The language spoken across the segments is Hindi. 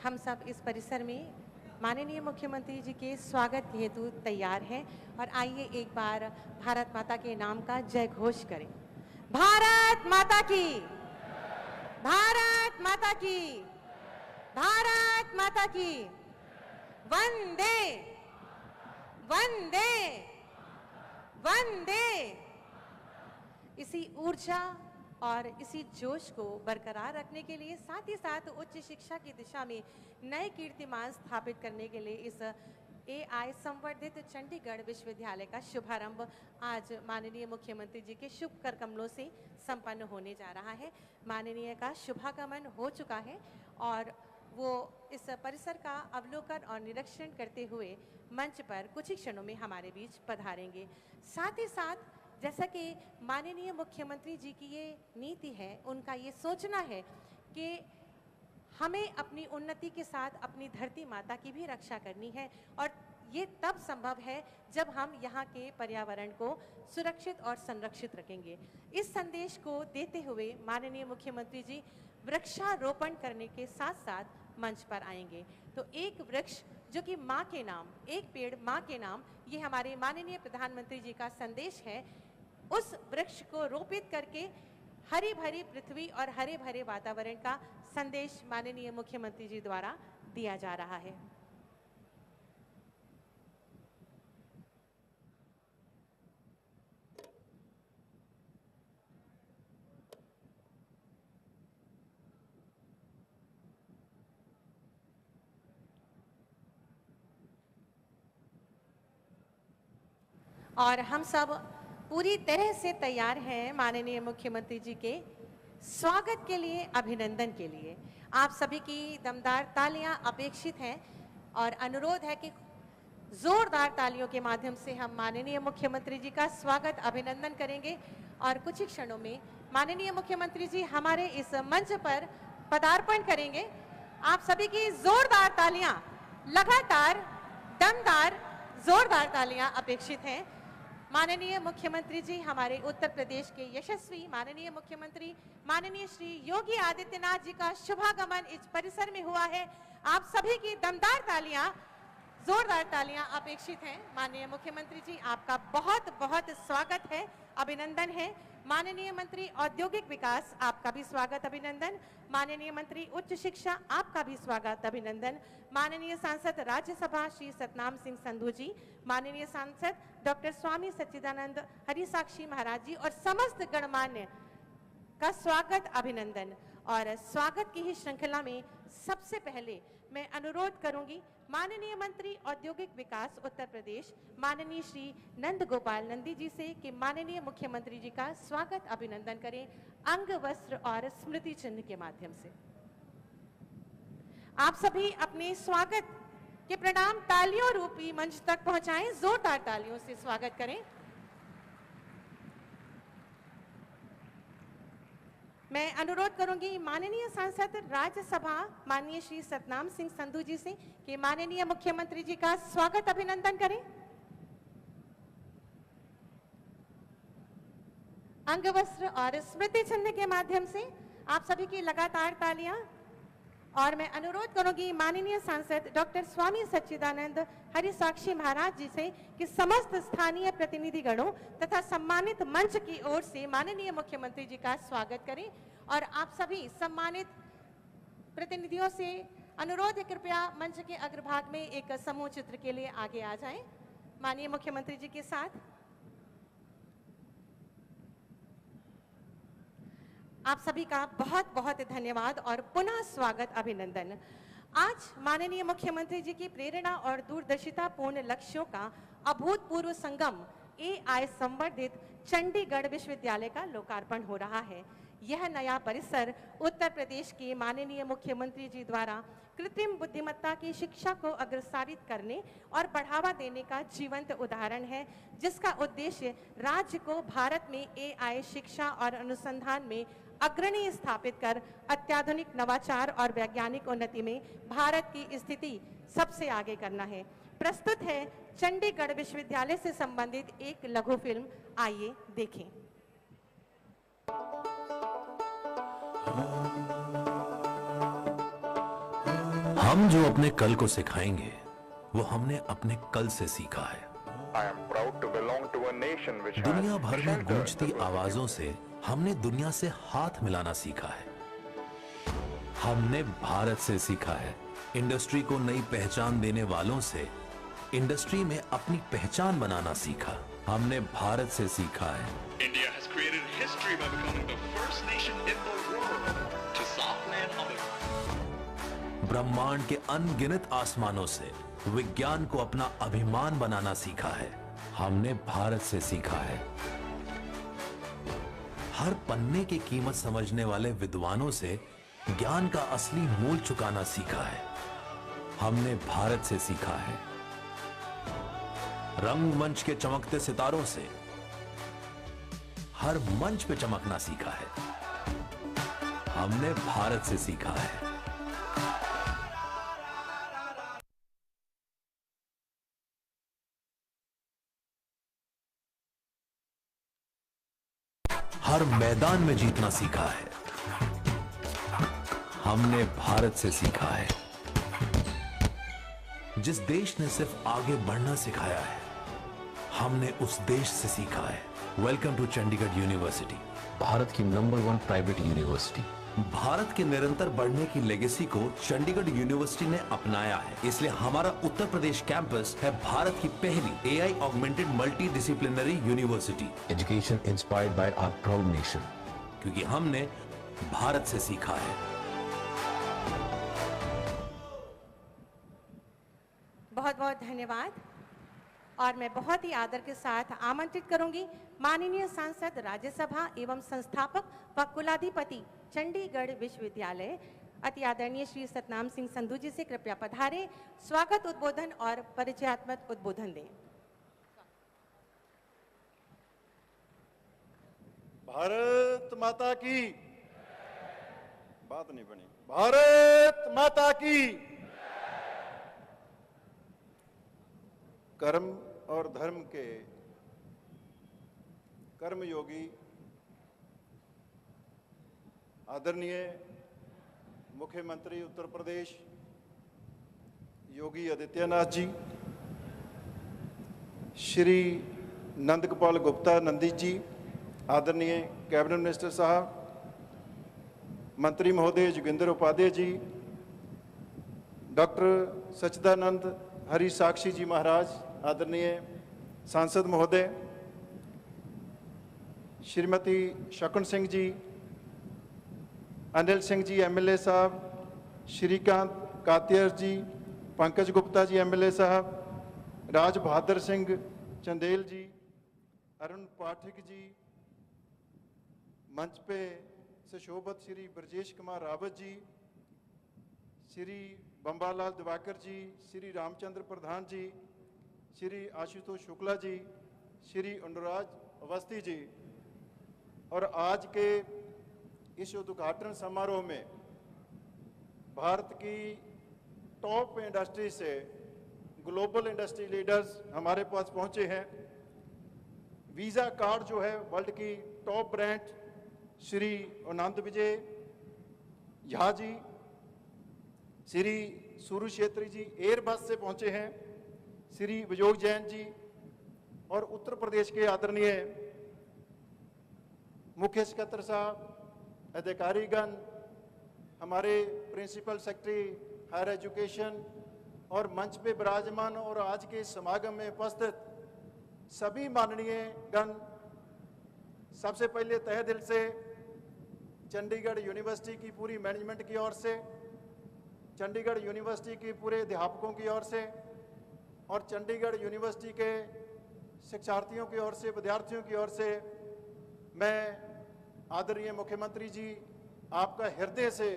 हम सब इस परिसर में माननीय मुख्यमंत्री जी के स्वागत हेतु तैयार हैं और आइए एक बार भारत माता के नाम का जय घोष करें। भारत माता की, भारत माता की, भारत माता की, वंदे वंदे वंदे। इसी ऊर्जा और इसी जोश को बरकरार रखने के लिए साथ ही साथ उच्च शिक्षा की दिशा में नए कीर्तिमान स्थापित करने के लिए इस AI संवर्धित चंडीगढ़ विश्वविद्यालय का शुभारंभ आज माननीय मुख्यमंत्री जी के शुभ कर कमलों से संपन्न होने जा रहा है। माननीय का शुभागमन हो चुका है और वो इस परिसर का अवलोकन और निरीक्षण करते हुए मंच पर कुछ ही क्षणों में हमारे बीच पधारेंगे। साथ ही साथ जैसा कि माननीय मुख्यमंत्री जी की ये नीति है, उनका ये सोचना है कि हमें अपनी उन्नति के साथ अपनी धरती माता की भी रक्षा करनी है और ये तब संभव है जब हम यहाँ के पर्यावरण को सुरक्षित और संरक्षित रखेंगे। इस संदेश को देते हुए माननीय मुख्यमंत्री जी वृक्षारोपण करने के साथ साथ मंच पर आएंगे। तो एक वृक्ष जो कि माँ के नाम, एक पेड़ माँ के नाम, ये हमारे माननीय प्रधानमंत्री जी का संदेश है। उस वृक्ष को रोपित करके हरी भरी पृथ्वी और हरे भरे वातावरण का संदेश माननीय मुख्यमंत्री जी द्वारा दिया जा रहा है। और हम सब पूरी तरह से तैयार हैं माननीय मुख्यमंत्री जी के स्वागत के लिए, अभिनंदन के लिए। आप सभी की दमदार तालियां अपेक्षित हैं और अनुरोध है कि जोरदार तालियों के माध्यम से हम माननीय मुख्यमंत्री जी का स्वागत अभिनंदन करेंगे। और कुछ ही क्षणों में माननीय मुख्यमंत्री जी हमारे इस मंच पर पदार्पण करेंगे। आप सभी की जोरदार तालियां, लगातार दमदार जोरदार तालियां अपेक्षित हैं। माननीय मुख्यमंत्री जी हमारे उत्तर प्रदेश के यशस्वी माननीय मुख्यमंत्री माननीय श्री योगी आदित्यनाथ जी का शुभागमन इस परिसर में हुआ है। आप सभी की दमदार तालियां, जोरदार तालियां अपेक्षित हैं। माननीय मुख्यमंत्री जी, आपका बहुत बहुत स्वागत है, अभिनंदन है। माननीय मंत्री औद्योगिक विकास, आपका भी स्वागत अभिनंदन। माननीय मंत्री उच्च शिक्षा, आपका भी स्वागत अभिनंदन। माननीय सांसद राज्यसभा श्री सतनाम सिंह संधू जी, माननीय सांसद डॉक्टर स्वामी सच्चिदानंद हरिसाक्षी महाराज जी और समस्त गणमान्य का स्वागत अभिनंदन। और स्वागत की ही श्रृंखला में सबसे पहले मैं अनुरोध करूंगी माननीय मंत्री औद्योगिक विकास उत्तर प्रदेश माननीय श्री नंद गोपाल नंदी जी से कि माननीय मुख्यमंत्री जी का स्वागत अभिनंदन करें अंग वस्त्र और स्मृति चिन्ह के माध्यम से। आप सभी अपने स्वागत के प्रणाम तालियों रूपी मंच तक पहुंचाएं, जोरदार तालियों से स्वागत करें। मैं अनुरोध करूंगी माननीय सांसद राज्यसभा माननीय श्री सतनाम सिंह संधू जी से कि माननीय मुख्यमंत्री जी का स्वागत अभिनंदन करें अंगवस्त्र और स्मृति चिन्ह के माध्यम से। आप सभी की लगातार तालियां। और मैं अनुरोध करूंगी माननीय सांसद डॉक्टर स्वामी सच्चिदानंद हरिसाक्षी महाराज जी से कि समस्त स्थानीय प्रतिनिधिगणों तथा सम्मानित मंच की ओर से माननीय मुख्यमंत्री जी का स्वागत करें। और आप सभी सम्मानित प्रतिनिधियों से अनुरोध है कृपया मंच के अग्रभाग में एक समूह चित्र के लिए आगे आ जाएं माननीय मुख्यमंत्री जी के साथ। आप सभी का बहुत बहुत धन्यवाद और पुनः स्वागत अभिनंदन। आज माननीय मुख्यमंत्री जी की प्रेरणा और दूरदर्शिता पूर्ण लक्ष्यों का अभूतपूर्व संगम AI संवर्धित चंडीगढ़ विश्वविद्यालय का लोकार्पण हो रहा है। यह नया परिसर उत्तर प्रदेश के माननीय मुख्यमंत्री जी द्वारा कृत्रिम बुद्धिमत्ता की शिक्षा को अग्रसारित करने और बढ़ावा देने का जीवंत उदाहरण है, जिसका उद्देश्य राज्य को भारत में AI शिक्षा और अनुसंधान में अग्रणी स्थापित कर अत्याधुनिक नवाचार और वैज्ञानिक उन्नति में भारत की स्थिति सबसे आगे करना है। प्रस्तुत है चंडीगढ़ विश्वविद्यालय से संबंधित एक लघु फिल्म, आइए देखें। हम जो अपने कल को सिखाएंगे वो हमने अपने कल से सीखा है। दुनिया भर में गूंजती आवाजों से हमने दुनिया से हाथ मिलाना सीखा है। हमने भारत से सीखा है। इंडस्ट्री को नई पहचान देने वालों से इंडस्ट्री में अपनी पहचान बनाना सीखा। हमने भारत से सीखा है। India has created history by becoming the first nation in the world to soft land on the ब्रह्मांड के अनगिनत आसमानों से विज्ञान को अपना अभिमान बनाना सीखा है। हमने भारत से सीखा है। हर पन्ने की कीमत समझने वाले विद्वानों से ज्ञान का असली मूल चुकाना सीखा है। हमने भारत से सीखा है। रंगमंच के चमकते सितारों से हर मंच पे चमकना सीखा है। हमने भारत से सीखा है। हर मैदान में जीतना सीखा है। हमने भारत से सीखा है। जिस देश ने सिर्फ आगे बढ़ना सिखाया है, हमने उस देश से सीखा है। वेलकम टू चंडीगढ़ यूनिवर्सिटी, भारत की नंबर 1 प्राइवेट यूनिवर्सिटी। भारत के निरंतर बढ़ने की लेगेसी को चंडीगढ़ यूनिवर्सिटी ने अपनाया है। इसलिए हमारा उत्तर प्रदेश कैंपस है भारत की पहली AI augmented multi disciplinary university. Education inspired by our proud nation. क्योंकि हमने भारत से सीखा है। बहुत बहुत धन्यवाद। और मैं बहुत ही आदर के साथ आमंत्रित करूंगी माननीय सांसद, राज्यसभा एवं संस्थापक व कुलाधिपति चंडीगढ़ विश्वविद्यालय अति आदरणीय श्री सतनाम सिंह संधू जी से कृपया पधारे, स्वागत उद्बोधन और परिचयात्मक उद्बोधन दें। भारत माता की बात नहीं बनी। भारत माता की। कर्म और धर्म के कर्मयोगी आदरणीय मुख्यमंत्री उत्तर प्रदेश योगी आदित्यनाथ जी, श्री नंदगोपाल गुप्ता नंदी जी, आदरणीय कैबिनेट मिनिस्टर साहब, मंत्री महोदय जोगिंदर उपाध्याय जी, डॉक्टर सच्चिदानंद हरि साक्षी जी महाराज, आदरणीय सांसद महोदय, श्रीमती शकुन सिंह जी, अनिल सिंह जी MLA साहब, श्रीकांत कातियर जी, पंकज गुप्ता जी MLA साहब, राज बहादुर सिंह चंदेल जी, अरुण पाठक जी, मंच पे सुशोभित श्री ब्रजेश कुमार रावत जी, श्री बंबालाल दिवाकर जी, श्री रामचंद्र प्रधान जी, श्री आशुतोष शुक्ला जी, श्री अनुराज अवस्थी जी, और आज के इस उद्घाटन समारोह में भारत की टॉप इंडस्ट्री से ग्लोबल इंडस्ट्री लीडर्स हमारे पास पहुंचे हैं। वीज़ा कार्ड जो है वर्ल्ड की टॉप ब्रांड श्री आनंद विजय झा जी, श्री सूरज क्षेत्री जी एयरबस से पहुंचे हैं, श्री विजोग जैन जी, और उत्तर प्रदेश के आदरणीय मुख्य सचिव साहब, अधिकारीगण, हमारे प्रिंसिपल सेक्रेटरी हायर एजुकेशन और मंच पे विराजमान और आज के समागम में उपस्थित सभी माननीय गण, सबसे पहले तहे दिल से चंडीगढ़ यूनिवर्सिटी की पूरी मैनेजमेंट की ओर से, चंडीगढ़ यूनिवर्सिटी के पूरे अध्यापकों की ओर से और चंडीगढ़ यूनिवर्सिटी के शिक्षार्थियों की ओर से, विद्यार्थियों की ओर से मैं आदरणीय मुख्यमंत्री जी आपका हृदय से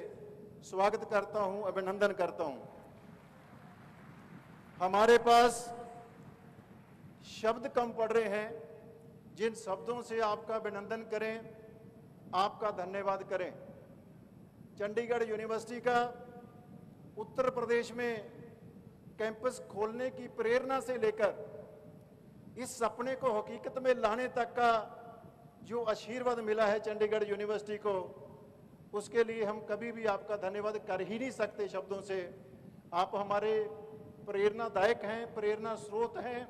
स्वागत करता हूं, अभिनंदन करता हूं। हमारे पास शब्द कम पड़ रहे हैं, जिन शब्दों से आपका अभिनंदन करें, आपका धन्यवाद करें। चंडीगढ़ यूनिवर्सिटी का उत्तर प्रदेश में कैंपस खोलने की प्रेरणा से लेकर इस सपने को हकीकत में लाने तक का जो आशीर्वाद मिला है चंडीगढ़ यूनिवर्सिटी को, उसके लिए हम कभी भी आपका धन्यवाद कर ही नहीं सकते शब्दों से। आप हमारे प्रेरणादायक हैं, प्रेरणा स्रोत हैं।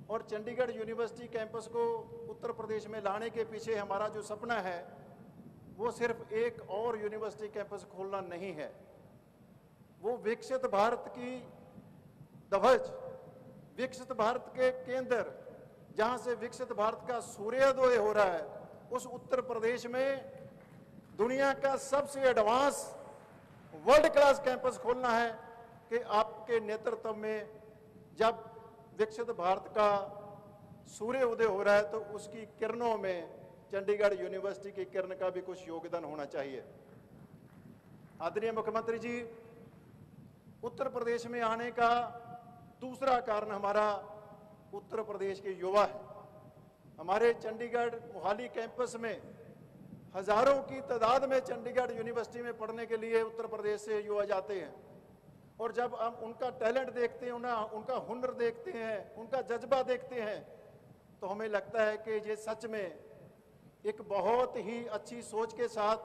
और चंडीगढ़ यूनिवर्सिटी कैंपस को उत्तर प्रदेश में लाने के पीछे हमारा जो सपना है वो सिर्फ एक और यूनिवर्सिटी कैंपस खोलना नहीं है, वो विकसित भारत की ध्वज, विकसित भारत के केंद्र, जहां से विकसित भारत का सूर्योदय हो रहा है, उस उत्तर प्रदेश में दुनिया का सबसे एडवांस वर्ल्ड क्लास कैंपस खोलना है कि आपके नेतृत्व में जब विकसित भारत का सूर्य उदय हो रहा है तो उसकी किरणों में चंडीगढ़ यूनिवर्सिटी की किरण का भी कुछ योगदान होना चाहिए। आदरणीय मुख्यमंत्री जी, उत्तर प्रदेश में आने का दूसरा कारण हमारा उत्तर प्रदेश के युवा है। हमारे चंडीगढ़ मोहाली कैंपस में हजारों की तादाद में चंडीगढ़ यूनिवर्सिटी में पढ़ने के लिए उत्तर प्रदेश से युवा जाते हैं, और जब हम उनका टैलेंट देखते हैं, उनका हुनर देखते हैं, उनका जज्बा देखते हैं, तो हमें लगता है कि ये सच में एक बहुत ही अच्छी सोच के साथ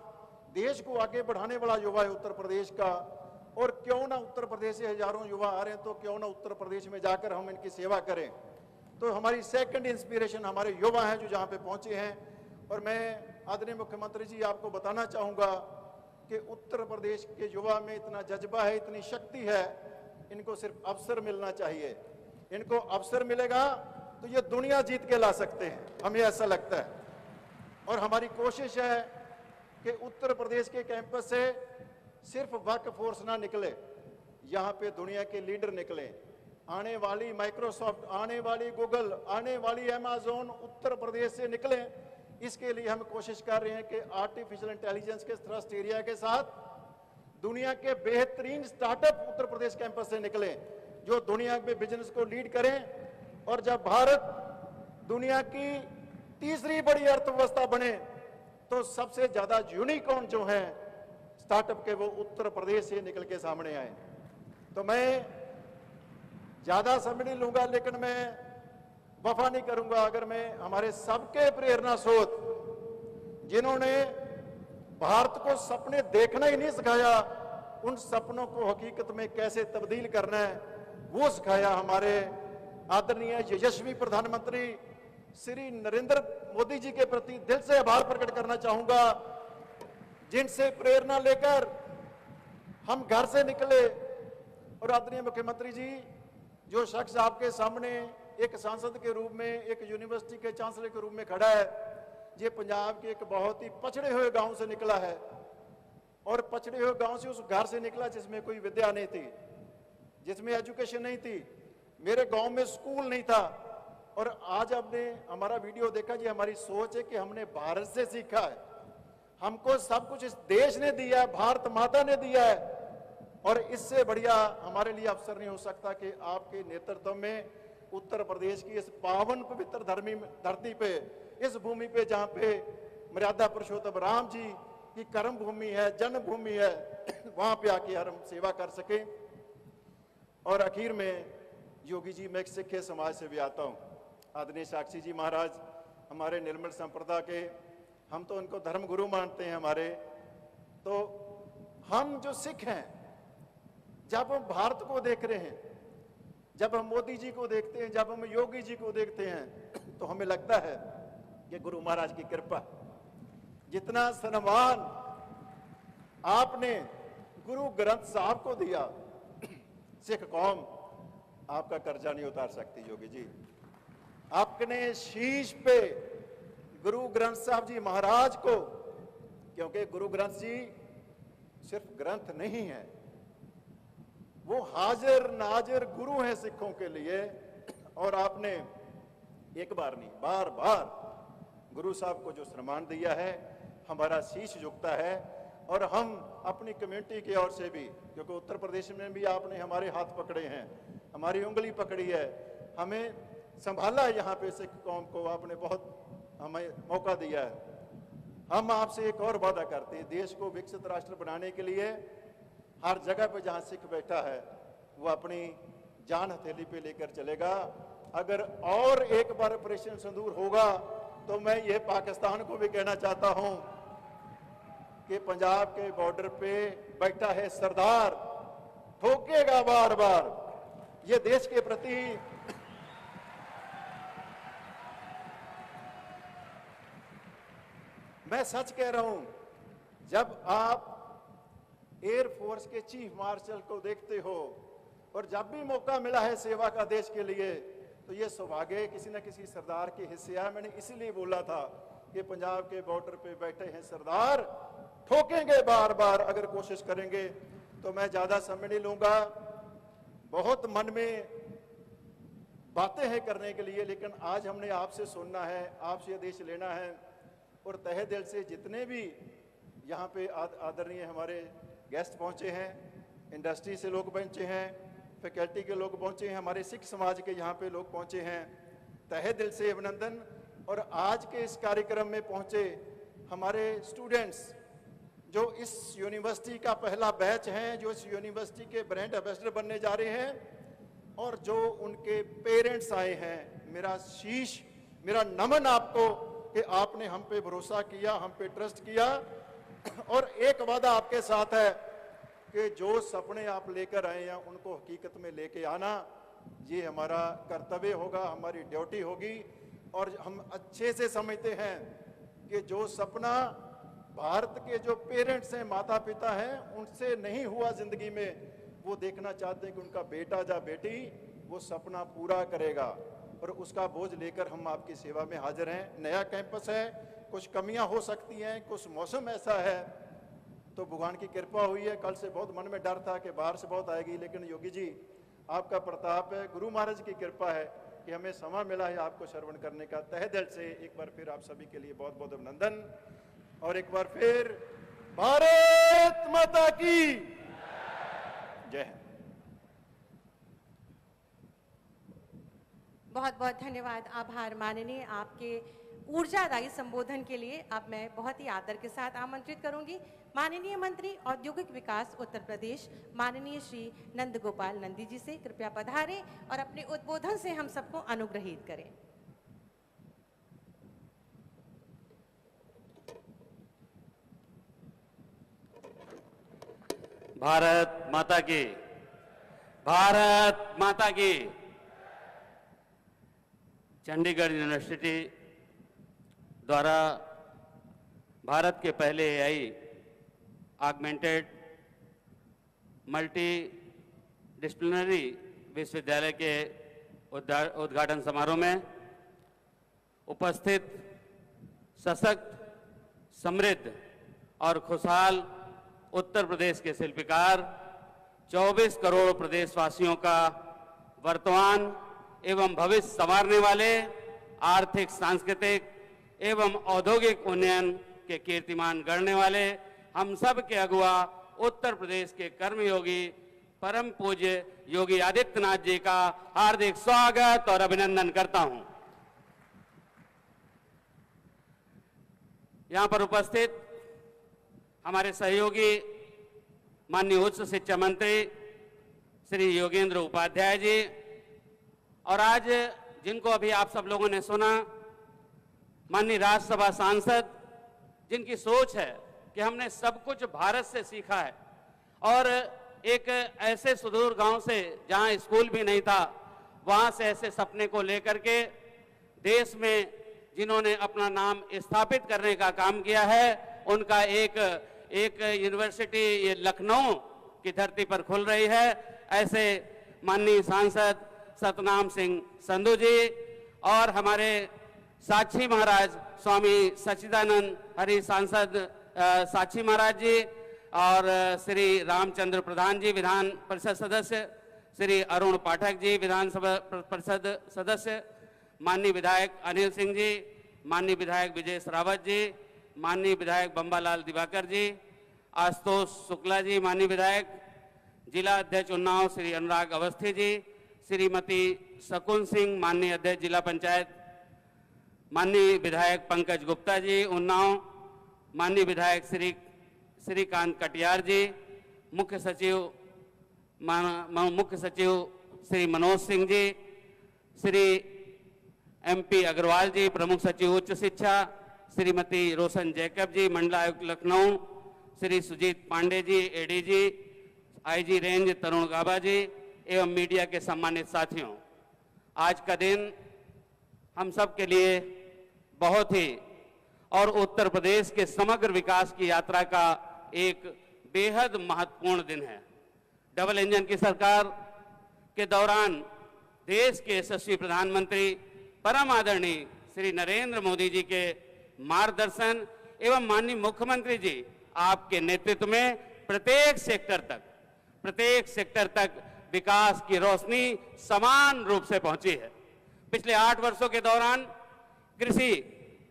देश को आगे बढ़ाने वाला युवा है उत्तर प्रदेश का। और क्यों ना उत्तर प्रदेश से हजारों युवा आ रहे हैं, तो क्यों ना उत्तर प्रदेश में जाकर हम इनकी सेवा करें। तो हमारी सेकंड इंस्पिरेशन हमारे युवा हैं जो जहाँ पे पहुँचे हैं। और मैं आदरणीय मुख्यमंत्री जी आपको बताना चाहूँगा कि उत्तर प्रदेश के युवा में इतना जज्बा है, इतनी शक्ति है, इनको सिर्फ अवसर मिलना चाहिए। इनको अवसर मिलेगा तो ये दुनिया जीत के ला सकते हैं, हमें ऐसा लगता है। और हमारी कोशिश है कि उत्तर प्रदेश के कैंपस से सिर्फ वर्क फोर्स ना निकले, यहाँ पे दुनिया के लीडर निकले। आने वाली माइक्रोसॉफ्ट, आने वाली गूगल, आने वाली अमेज़न उत्तर प्रदेश से निकले। इसके लिए हम कोशिश कर रहे हैं कि आर्टिफिशियल इंटेलिजेंस के थ्रस्ट एरिया के साथ दुनिया के बेहतरीन स्टार्टअप उत्तर प्रदेश कैंपस से निकले, जो दुनिया में बिजनेस को लीड करें। और जब भारत दुनिया की तीसरी बड़ी अर्थव्यवस्था बने तो सबसे ज्यादा यूनिकॉर्न जो है स्टार्टअप के, वो उत्तर प्रदेश से निकल के सामने आए। तो मैं ज्यादा समय नहीं लूंगा, लेकिन मैं वफा नहीं करूंगा अगर मैं हमारे सबके प्रेरणा स्रोत, जिन्होंने भारत को सपने देखना ही नहीं सिखाया, उन सपनों को हकीकत में कैसे तब्दील करना है वो सिखाया। हमारे आदरणीय यशस्वी प्रधानमंत्री श्री नरेंद्र मोदी जी के प्रति दिल से आभार प्रकट करना चाहूंगा, जिनसे प्रेरणा लेकर हम घर से निकले। और आदरणीय मुख्यमंत्री जी, जो शख्स आपके सामने एक सांसद के रूप में, एक यूनिवर्सिटी के चांसलर के रूप में खड़ा है, ये पंजाब के एक बहुत ही पछड़े हुए गांव से निकला है। और पछड़े हुए गांव से, उस घर से निकला जिसमें कोई विद्या नहीं थी, जिसमें एजुकेशन नहीं थी। मेरे गांव में स्कूल नहीं था। और आज आपने हमारा वीडियो देखा जी, हमारी सोच है कि हमने भारत से सीखा है। हमको सब कुछ इस देश ने दिया है, भारत माता ने दिया है। और इससे बढ़िया हमारे लिए अवसर नहीं हो सकता कि आपके नेतृत्व में उत्तर प्रदेश की इस पावन पवित्र धरती पे, इस भूमि पे जहाँ पे मर्यादा पुरुषोत्तम राम जी की कर्म भूमि है, जन्मभूमि है, वहां पे आके हम सेवा कर सके। और आखिर में योगी जी, मैं एक सिख समाज से भी आता हूँ। आदरणीय साक्षी जी महाराज हमारे निर्मल संप्रदाय के, हम तो उनको धर्म गुरु मानते हैं हमारे। तो हम जो सिख हैं, जब हम भारत को देख रहे हैं, जब हम मोदी जी को देखते हैं, जब हम योगी जी को देखते हैं, तो हमें लगता है कि गुरु महाराज की कृपा, जितना सम्मान आपने गुरु ग्रंथ साहब को दिया, सिख कौम आपका कर्जा नहीं उतार सकती। योगी जी, आपने शीश पे गुरु ग्रंथ साहब जी महाराज को, क्योंकि गुरु ग्रंथ जी सिर्फ ग्रंथ नहीं है, वो हाजिर नाजिर गुरु हैं सिखों के लिए। और आपने एक बार नहीं, बार बार गुरु साहब को जो सम्मान दिया है, हमारा शीश झुकता है। और हम अपनी कम्युनिटी की ओर से भी, क्योंकि उत्तर प्रदेश में भी आपने हमारे हाथ पकड़े हैं, हमारी उंगली पकड़ी है, हमें संभाला है, यहाँ पे सिख कौम को आपने बहुत हमें मौका दिया है। हम आपसे एक और वादा करते हैं, देश को विकसित राष्ट्र बनाने के लिए हर जगह पे जहाँ सिख बैठा है वो अपनी जान हथेली पे लेकर चलेगा। अगर और एक बार ऑपरेशन सिंदूर होगा तो मैं ये पाकिस्तान को भी कहना चाहता हूँ कि पंजाब के बॉर्डर पे बैठा है सरदार, ठोक ठोकेगा बार बार। ये देश के प्रति मैं सच कह रहा हूं, जब आप एयरफोर्स के चीफ मार्शल को देखते हो और जब भी मौका मिला है सेवा का देश के लिए, तो ये सौभाग्य किसी न किसी सरदार के हिस्से है। मैंने इसीलिए बोला था कि पंजाब के बॉर्डर पे बैठे हैं सरदार, ठोकेंगे बार बार अगर कोशिश करेंगे। तो मैं ज्यादा समय नहीं लूंगा, बहुत मन में बातें हैं करने के लिए, लेकिन आज हमने आपसे सुनना है, आपसे आदेश लेना है। और तहे दिल से जितने भी यहाँ पे आदरणीय हमारे गेस्ट पहुंचे हैं, इंडस्ट्री से लोग पहुंचे हैं, फैकल्टी के लोग पहुंचे हैं, हमारे सिख समाज के यहाँ पे लोग पहुंचे हैं, तहे दिल से अभिनंदन। और आज के इस कार्यक्रम में पहुंचे हमारे स्टूडेंट्स जो इस यूनिवर्सिटी का पहला बैच हैं, जो इस यूनिवर्सिटी के ब्रांड एम्बेसडर बनने जा रहे हैं, और जो उनके पेरेंट्स आए हैं, मेरा शीश, मेरा नमन आपको कि आपने हम पे भरोसा किया, हम पे ट्रस्ट किया। और एक वादा आपके साथ है कि जो सपने आप लेकर आए हैं उनको हकीकत में लेके आना, ये हमारा कर्तव्य होगा, हमारी ड्यूटी होगी। और हम अच्छे से समझते हैं कि जो सपना भारत के जो पेरेंट्स हैं, माता पिता हैं, उनसे नहीं हुआ जिंदगी में, वो देखना चाहते हैं कि उनका बेटा या बेटी वो सपना पूरा करेगा। और उसका बोझ लेकर हम आपकी सेवा में हाजिर हैं। नया कैंपस है, कुछ कमियां हो सकती हैं, कुछ मौसम ऐसा है, तो भगवान की कृपा हुई है। कल से बहुत मन में डर था कि बाहर से बहुत आएगी, लेकिन योगी जी आपका प्रताप है, गुरु महाराज की कृपा है कि हमें समय मिला है आपको श्रवण करने का। तहे दिल से एक बार फिर आप सभी के लिए बहुत बहुत अभिनंदन। और एक बार फिर भारत माता की जय हिंद। बहुत बहुत धन्यवाद, आभार माननीय, आपके ऊर्जादायी संबोधन के लिए। अब मैं बहुत ही आदर के साथ आमंत्रित करूंगी माननीय मंत्री औद्योगिक विकास उत्तर प्रदेश माननीय श्री नंद गोपाल नंदी जी से। कृपया पधारें और अपने उद्बोधन से हम सबको अनुग्रहित करें। भारत माता की, भारत माता की। चंडीगढ़ यूनिवर्सिटी द्वारा भारत के पहले एआई ऑगमेंटेड मल्टी डिसिप्लिनरी विश्वविद्यालय के उद्घाटन समारोह में उपस्थित सशक्त, समृद्ध और खुशहाल उत्तर प्रदेश के शिल्पकार 24 करोड़ प्रदेशवासियों का वर्तमान एवं भविष्य संवारने वाले आर्थिक, सांस्कृतिक एवं औद्योगिक उन्नयन के कीर्तिमान गढ़ने वाले हम सब के अगुआ उत्तर प्रदेश के कर्मयोगी परम पूज्य योगी आदित्यनाथ जी का हार्दिक स्वागत और अभिनंदन करता हूं। यहां पर उपस्थित हमारे सहयोगी माननीय उच्च शिक्षा मंत्री श्री योगेंद्र उपाध्याय जी, और आज जिनको अभी आप सब लोगों ने सुना, माननीय राज्यसभा सांसद, जिनकी सोच है कि हमने सब कुछ भारत से सीखा है, और एक ऐसे सुदूर गांव से जहां स्कूल भी नहीं था, वहां से ऐसे सपने को लेकर के देश में जिन्होंने अपना नाम स्थापित करने का काम किया है, उनका एक यूनिवर्सिटी ये लखनऊ की धरती पर खुल रही है। ऐसे माननीय सांसद सतनाम सिंह संधू जी और हमारे साक्षी महाराज स्वामी सच्चिदानंद हरि सांसद साक्षी महाराज जी और श्री रामचंद्र प्रधान जी विधान परिषद सदस्य, श्री अरुण पाठक जी विधानसभा परिषद सदस्य, माननीय विधायक अनिल सिंह जी, माननीय विधायक विजय रावत जी, माननीय विधायक बम्बालाल दिवाकर जी, आशुतोष शुक्ला जी माननीय विधायक, जिला अध्यक्ष उन्नाव श्री अनुराग अवस्थी जी, श्रीमती शकुन सिंह माननीय अध्यक्ष जिला पंचायत, माननीय विधायक पंकज गुप्ता जी उन्नाव, माननीय विधायक श्रीकांत कटियार जी, मुख्य सचिव श्री मनोज सिंह जी, श्री MP अग्रवाल जी प्रमुख सचिव उच्च शिक्षा, श्रीमती रोशन जैकब जी मंडलायुक्त Lucknow, Shri Sujit Pandey ji ADG IG range तरुण गाबा जी एवं मीडिया के सम्मानित साथियों, आज का दिन हम सब के लिए बहुत ही और उत्तर प्रदेश के समग्र विकास की यात्रा का एक बेहद महत्वपूर्ण दिन है। डबल इंजन की सरकार के दौरान देश के यशस्वी प्रधानमंत्री परम आदरणीय श्री नरेंद्र मोदी जी के मार्गदर्शन एवं माननीय मुख्यमंत्री जी आपके नेतृत्व में प्रत्येक सेक्टर तक विकास की रोशनी समान रूप से पहुंची है। पिछले 8 वर्षों के दौरान कृषि,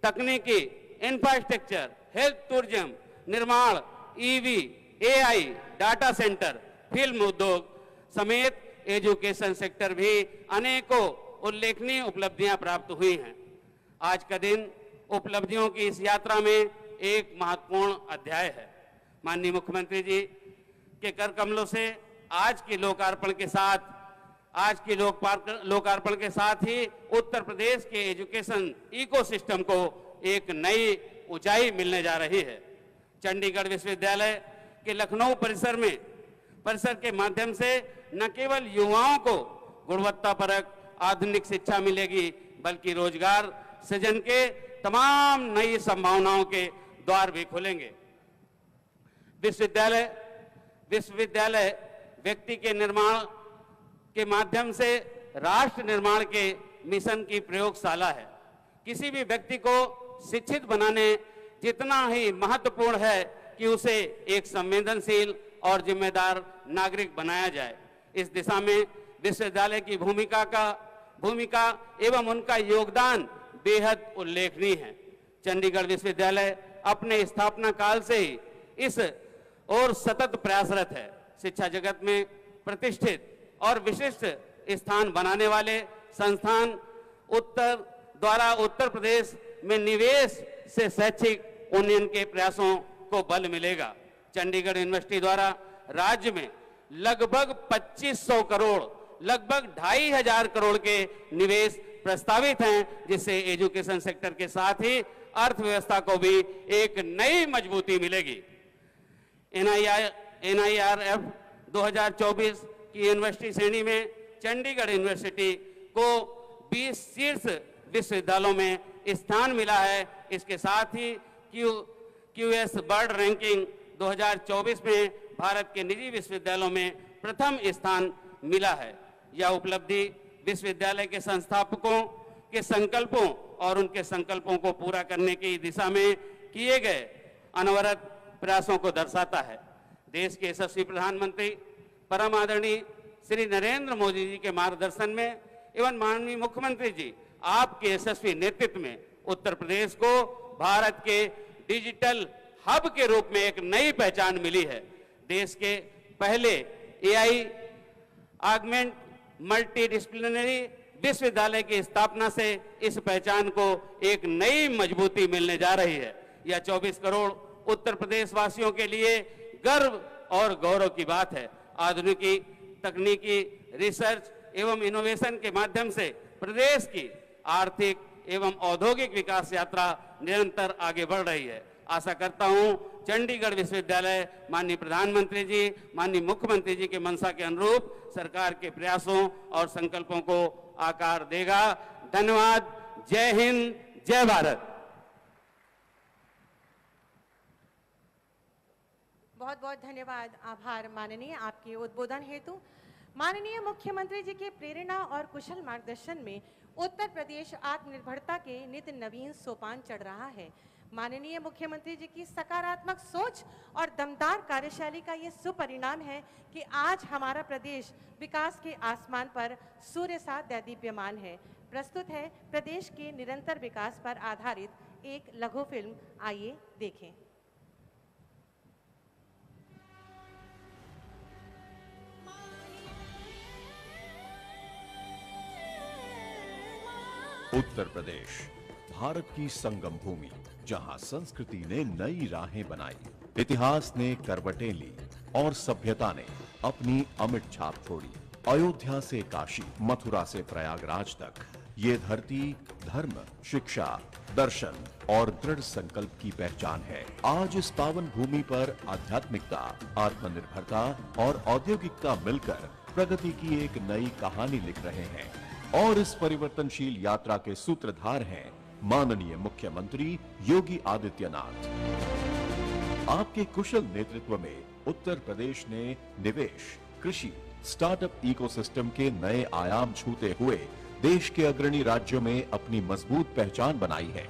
तकनीकी, इंफ्रास्ट्रक्चर, हेल्थ, टूरिज्म, निर्माण, EV, AI, data centre, film उद्योग समेत एजुकेशन सेक्टर भी अनेकों उल्लेखनीय उपलब्धियां प्राप्त हुई हैं। आज का दिन उपलब्धियों की इस यात्रा में एक महत्वपूर्ण अध्याय है। माननीय मुख्यमंत्री जी के कर कमलों से आज की लोकार्पण के साथ ही उत्तर प्रदेश के एजुकेशन इकोसिस्टम को एक नई ऊंचाई मिलने जा रही है। चंडीगढ़ विश्वविद्यालय के लखनऊ परिसर के माध्यम से न केवल युवाओं को गुणवत्तापरक आधुनिक शिक्षा मिलेगी, बल्कि रोजगार सृजन के तमाम नई संभावनाओं के द्वार भी खुलेंगे। विश्वविद्यालय व्यक्ति के निर्माण के माध्यम से राष्ट्र निर्माण के मिशन की प्रयोगशाला है। किसी भी व्यक्ति को शिक्षित बनाने जितना ही महत्वपूर्ण है कि उसे एक संवेदनशील और जिम्मेदार नागरिक बनाया जाए। इस दिशा में विश्वविद्यालय की भूमिका एवं उनका योगदान बेहद उल्लेखनीय है। चंडीगढ़ विश्वविद्यालय अपने स्थापना काल से ही इस ओर सतत प्रयासरत है। शिक्षा जगत में प्रतिष्ठित और विशिष्ट स्थान बनाने वाले संस्थान द्वारा उत्तर प्रदेश में निवेश से शैक्षिक उन्नयन के प्रयासों को बल मिलेगा। चंडीगढ़ यूनिवर्सिटी द्वारा राज्य में लगभग 2500 करोड़, लगभग 2500 करोड़ के निवेश प्रस्तावित हैं, जिससे एजुकेशन सेक्टर के साथ ही अर्थव्यवस्था को भी एक नई मजबूती मिलेगी। NIRF 2024 की यूनिवर्सिटी श्रेणी में चंडीगढ़ यूनिवर्सिटी को 20 शीर्ष विश्वविद्यालयों में स्थान मिला है। इसके साथ ही QS वर्ल्ड रैंकिंग 2024 में भारत के निजी विश्वविद्यालयों में प्रथम स्थान मिला है। यह उपलब्धि विश्वविद्यालय के संस्थापकों के संकल्पों और उनके संकल्पों को पूरा करने की दिशा में किए गए अनवरत प्रयासों को दर्शाता है। देश के यशस्वी प्रधानमंत्री परम आदरणीय श्री नरेंद्र मोदी जी के मार्गदर्शन में एवं माननीय मुख्यमंत्री जी आपके यशस्वी नेतृत्व में उत्तर प्रदेश को भारत के डिजिटल हब के रूप में एक नई पहचान मिली है। देश के पहले AI ऑगमेंट मल्टी डिसिप्लिनरी विश्वविद्यालय की स्थापना से इस पहचान को एक नई मजबूती मिलने जा रही है। यह 24 करोड़ उत्तर प्रदेश वासियों के लिए गर्व और गौरव की बात है। आधुनिकी, तकनीकी, रिसर्च एवं इनोवेशन के माध्यम से प्रदेश की आर्थिक एवं औद्योगिक विकास यात्रा निरंतर आगे बढ़ रही है। आशा करता हूं चंडीगढ़ विश्वविद्यालय माननीय प्रधानमंत्री जी, माननीय मुख्यमंत्री जी के मंशा के अनुरूप सरकार के प्रयासों और संकल्पों को आकार देगा। धन्यवाद। जय हिंद, जय भारत। बहुत बहुत धन्यवाद, आभार माननीय आपके उद्बोधन हेतु। माननीय मुख्यमंत्री जी के प्रेरणा और कुशल मार्गदर्शन में उत्तर प्रदेश आत्मनिर्भरता के नित्य नवीन सोपान चढ़ रहा है। माननीय मुख्यमंत्री जी की सकारात्मक सोच और दमदार कार्यशैली का ये सुपरिणाम है कि आज हमारा प्रदेश विकास के आसमान पर सूर्य सा दैदीप्यमान है। प्रस्तुत है प्रदेश के निरंतर विकास पर आधारित एक लघु फिल्म, आइए देखें। उत्तर प्रदेश भारत की संगम भूमि, जहां संस्कृति ने नई राहें बनाई, इतिहास ने करवटें ली और सभ्यता ने अपनी अमिट छाप छोड़ी। अयोध्या से काशी, मथुरा से प्रयागराज तक ये धरती धर्म, शिक्षा, दर्शन और दृढ़ संकल्प की पहचान है। आज इस पावन भूमि पर आध्यात्मिकता, आत्मनिर्भरता और औद्योगिकता मिलकर प्रगति की एक नई कहानी लिख रहे हैं। और इस परिवर्तनशील यात्रा के सूत्रधार हैं माननीय मुख्यमंत्री योगी आदित्यनाथ। आपके कुशल नेतृत्व में उत्तर प्रदेश ने निवेश, कृषि, स्टार्टअप इकोसिस्टम के नए आयाम छूते हुए देश के अग्रणी राज्यों में अपनी मजबूत पहचान बनाई है।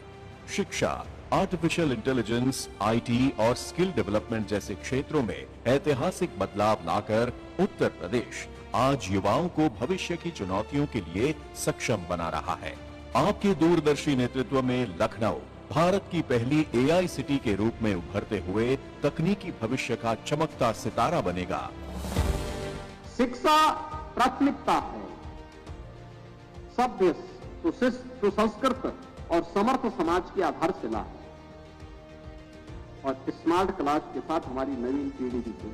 शिक्षा, आर्टिफिशियल इंटेलिजेंस, आईटी और स्किल डेवलपमेंट जैसे क्षेत्रों में ऐतिहासिक बदलाव लाकर उत्तर प्रदेश आज युवाओं को भविष्य की चुनौतियों के लिए सक्षम बना रहा है। आपके दूरदर्शी नेतृत्व में लखनऊ भारत की पहली एआई सिटी के रूप में उभरते हुए तकनीकी भविष्य का चमकता सितारा बनेगा। शिक्षा प्राथमिकता है। सभ्य, सुसंस्कृत और समर्थ समाज की आधारशिला है और स्मार्ट क्लास के साथ हमारी नवीन पीढ़ी भी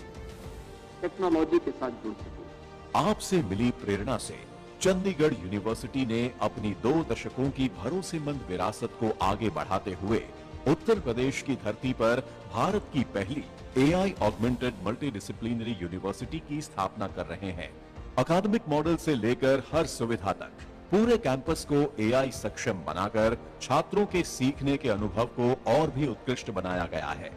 टेक्नोलॉजी के साथ जुड़ सके। आपसे मिली प्रेरणा से चंडीगढ़ यूनिवर्सिटी ने अपनी 2 दशकों की भरोसेमंद विरासत को आगे बढ़ाते हुए उत्तर प्रदेश की धरती पर भारत की पहली एआई ऑगमेंटेड मल्टीडिसिप्लिनरी यूनिवर्सिटी की स्थापना कर रहे हैं। अकादमिक मॉडल से लेकर हर सुविधा तक पूरे कैंपस को एआई सक्षम बनाकर छात्रों के सीखने के अनुभव को और भी उत्कृष्ट बनाया गया है।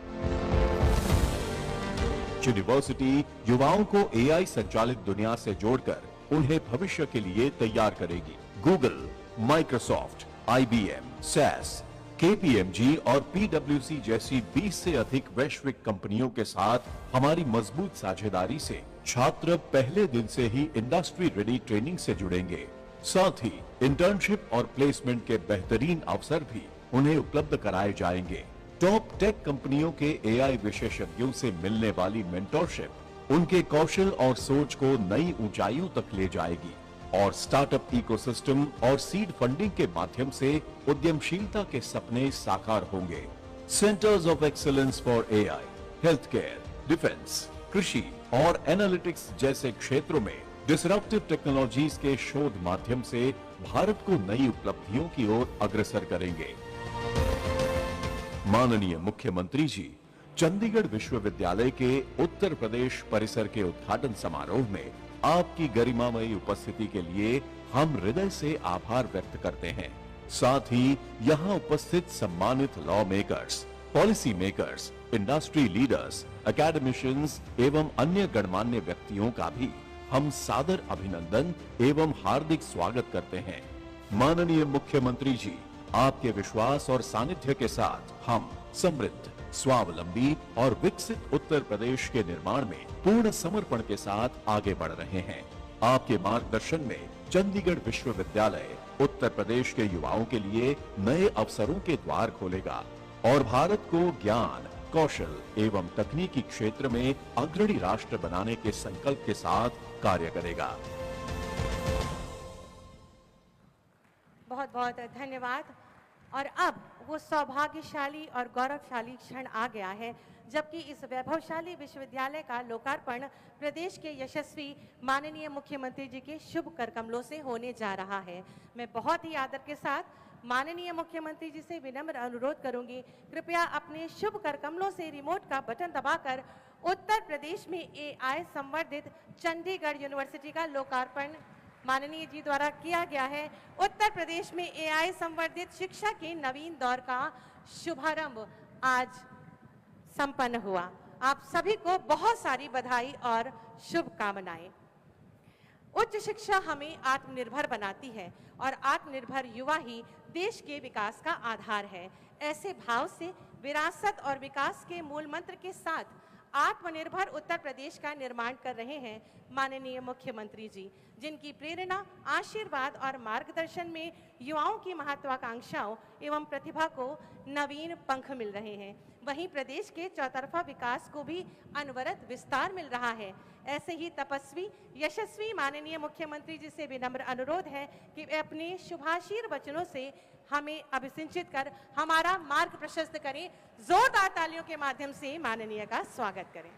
यूनिवर्सिटी युवाओं को एआई संचालित दुनिया से जोड़कर उन्हें भविष्य के लिए तैयार करेगी। Google, Microsoft, IBM, SAS, KPMG और पीडब्ल्यूसी जैसी 20 से अधिक वैश्विक कंपनियों के साथ हमारी मजबूत साझेदारी से छात्र पहले दिन से ही इंडस्ट्री रेडी ट्रेनिंग से जुड़ेंगे। साथ ही इंटर्नशिप और प्लेसमेंट के बेहतरीन अवसर भी उन्हें उपलब्ध कराए जाएंगे। टॉप टेक कंपनियों के एआई विशेषज्ञों से मिलने वाली मेंटरशिप उनके कौशल और सोच को नई ऊंचाइयों तक ले जाएगी और स्टार्टअप इकोसिस्टम और सीड फंडिंग के माध्यम से उद्यमशीलता के सपने साकार होंगे। Centres of excellence for AI, health care, defence, कृषि और एनालिटिक्स जैसे क्षेत्रों में डिसरप्टिव टेक्नोलॉजीज के शोध माध्यम से भारत को नई उपलब्धियों की ओर अग्रसर करेंगे। माननीय मुख्यमंत्री जी, चंडीगढ़ विश्वविद्यालय के उत्तर प्रदेश परिसर के उद्घाटन समारोह में आपकी गरिमामयी उपस्थिति के लिए हम हृदय से आभार व्यक्त करते हैं। साथ ही यहाँ उपस्थित सम्मानित law makers, policy makers, industry leaders, academicians एवं अन्य गणमान्य व्यक्तियों का भी हम सादर अभिनंदन एवं हार्दिक स्वागत करते हैं। माननीय मुख्यमंत्री जी, आपके विश्वास और सानिध्य के साथ हम समृद्ध, स्वावलंबी और विकसित उत्तर प्रदेश के निर्माण में पूर्ण समर्पण के साथ आगे बढ़ रहे हैं। आपके मार्गदर्शन में चंडीगढ़ विश्वविद्यालय उत्तर प्रदेश के युवाओं के लिए नए अवसरों के द्वार खोलेगा और भारत को ज्ञान, कौशल एवं तकनीकी क्षेत्र में अग्रणी राष्ट्र बनाने के संकल्प के साथ कार्य करेगा। बहुत बहुत धन्यवाद। और अब वो सौभाग्यशाली और गौरवशाली क्षण आ गया है जबकि इस वैभवशाली विश्वविद्यालय का लोकार्पण प्रदेश के यशस्वी माननीय मुख्यमंत्री जी के शुभ कर कमलों से होने जा रहा है। मैं बहुत ही आदर के साथ माननीय मुख्यमंत्री जी से विनम्र अनुरोध करूंगी, कृपया अपने शुभ कर कमलों से रिमोट का बटन दबाकर उत्तर प्रदेश में एआई संवर्धित चंडीगढ़ यूनिवर्सिटी का लोकार्पण माननीय जी द्वारा किया गया है। उत्तर प्रदेश में एआई संवर्धित शिक्षा के नवीन दौर का शुभारंभ आज संपन्न हुआ। आप सभी को बहुत सारी बधाई और शुभकामनाएं। उच्च शिक्षा हमें आत्मनिर्भर बनाती है और आत्मनिर्भर युवा ही देश के विकास का आधार है। ऐसे भाव से विरासत और विकास के मूल मंत्र के साथ आत्मनिर्भर उत्तर प्रदेश का निर्माण कर रहे हैं माननीय मुख्यमंत्री जी, जिनकी प्रेरणा, आशीर्वाद और मार्गदर्शन में युवाओं की महत्वाकांक्षाओं एवं प्रतिभा को नवीन पंख मिल रहे हैं। वहीं प्रदेश के चौतरफा विकास को भी अनवरत विस्तार मिल रहा है। ऐसे ही तपस्वी, यशस्वी माननीय मुख्यमंत्री जी से विनम्र अनुरोध है कि वे अपने शुभाशीर वचनों से हमें अभिसिंचित कर हमारा मार्ग प्रशस्त करें। जोरदार तालियों के माध्यम से माननीय का स्वागत करें।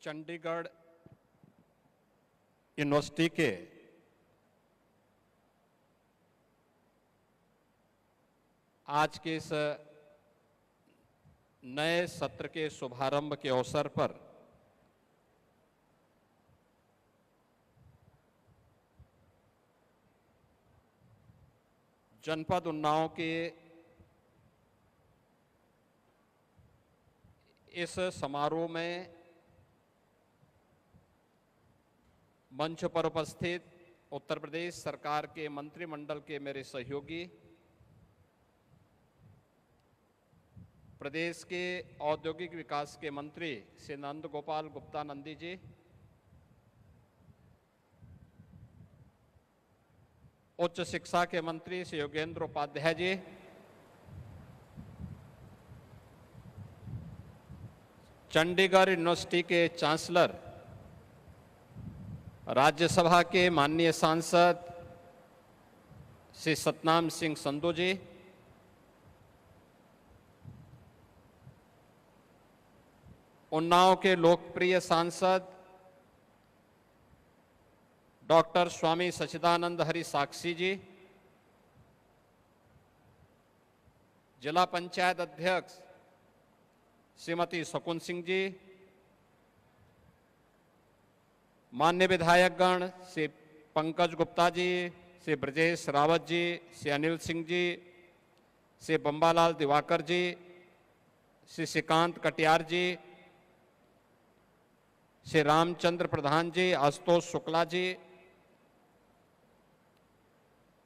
चंडीगढ़ यूनिवर्सिटी के आज के इस नए सत्र के शुभारंभ के अवसर पर जनपद उन्नाव के इस समारोह में मंच पर उपस्थित उत्तर प्रदेश सरकार के मंत्रिमंडल के मेरे सहयोगी, प्रदेश के औद्योगिक विकास के मंत्री श्री नंद गोपाल गुप्ता नंदी जी, उच्च शिक्षा के मंत्री श्री योगेंद्र उपाध्याय जी, चंडीगढ़ यूनिवर्सिटी के चांसलर, राज्यसभा के माननीय सांसद श्री सतनाम सिंह संधू जी, उन्नाव के लोकप्रिय सांसद डॉक्टर स्वामी सच्चिदानंद हरि साक्षी जी, जिला पंचायत अध्यक्ष श्रीमती शकुन सिंह जी, माननीय विधायकगण श्री पंकज गुप्ता जी, श्री ब्रजेश रावत जी, श्री अनिल सिंह जी, श्री बम्बालाल दिवाकर जी, श्री श्रीकांत कटियार जी, श्री रामचंद्र प्रधान जी, आशुतोष शुक्ला जी,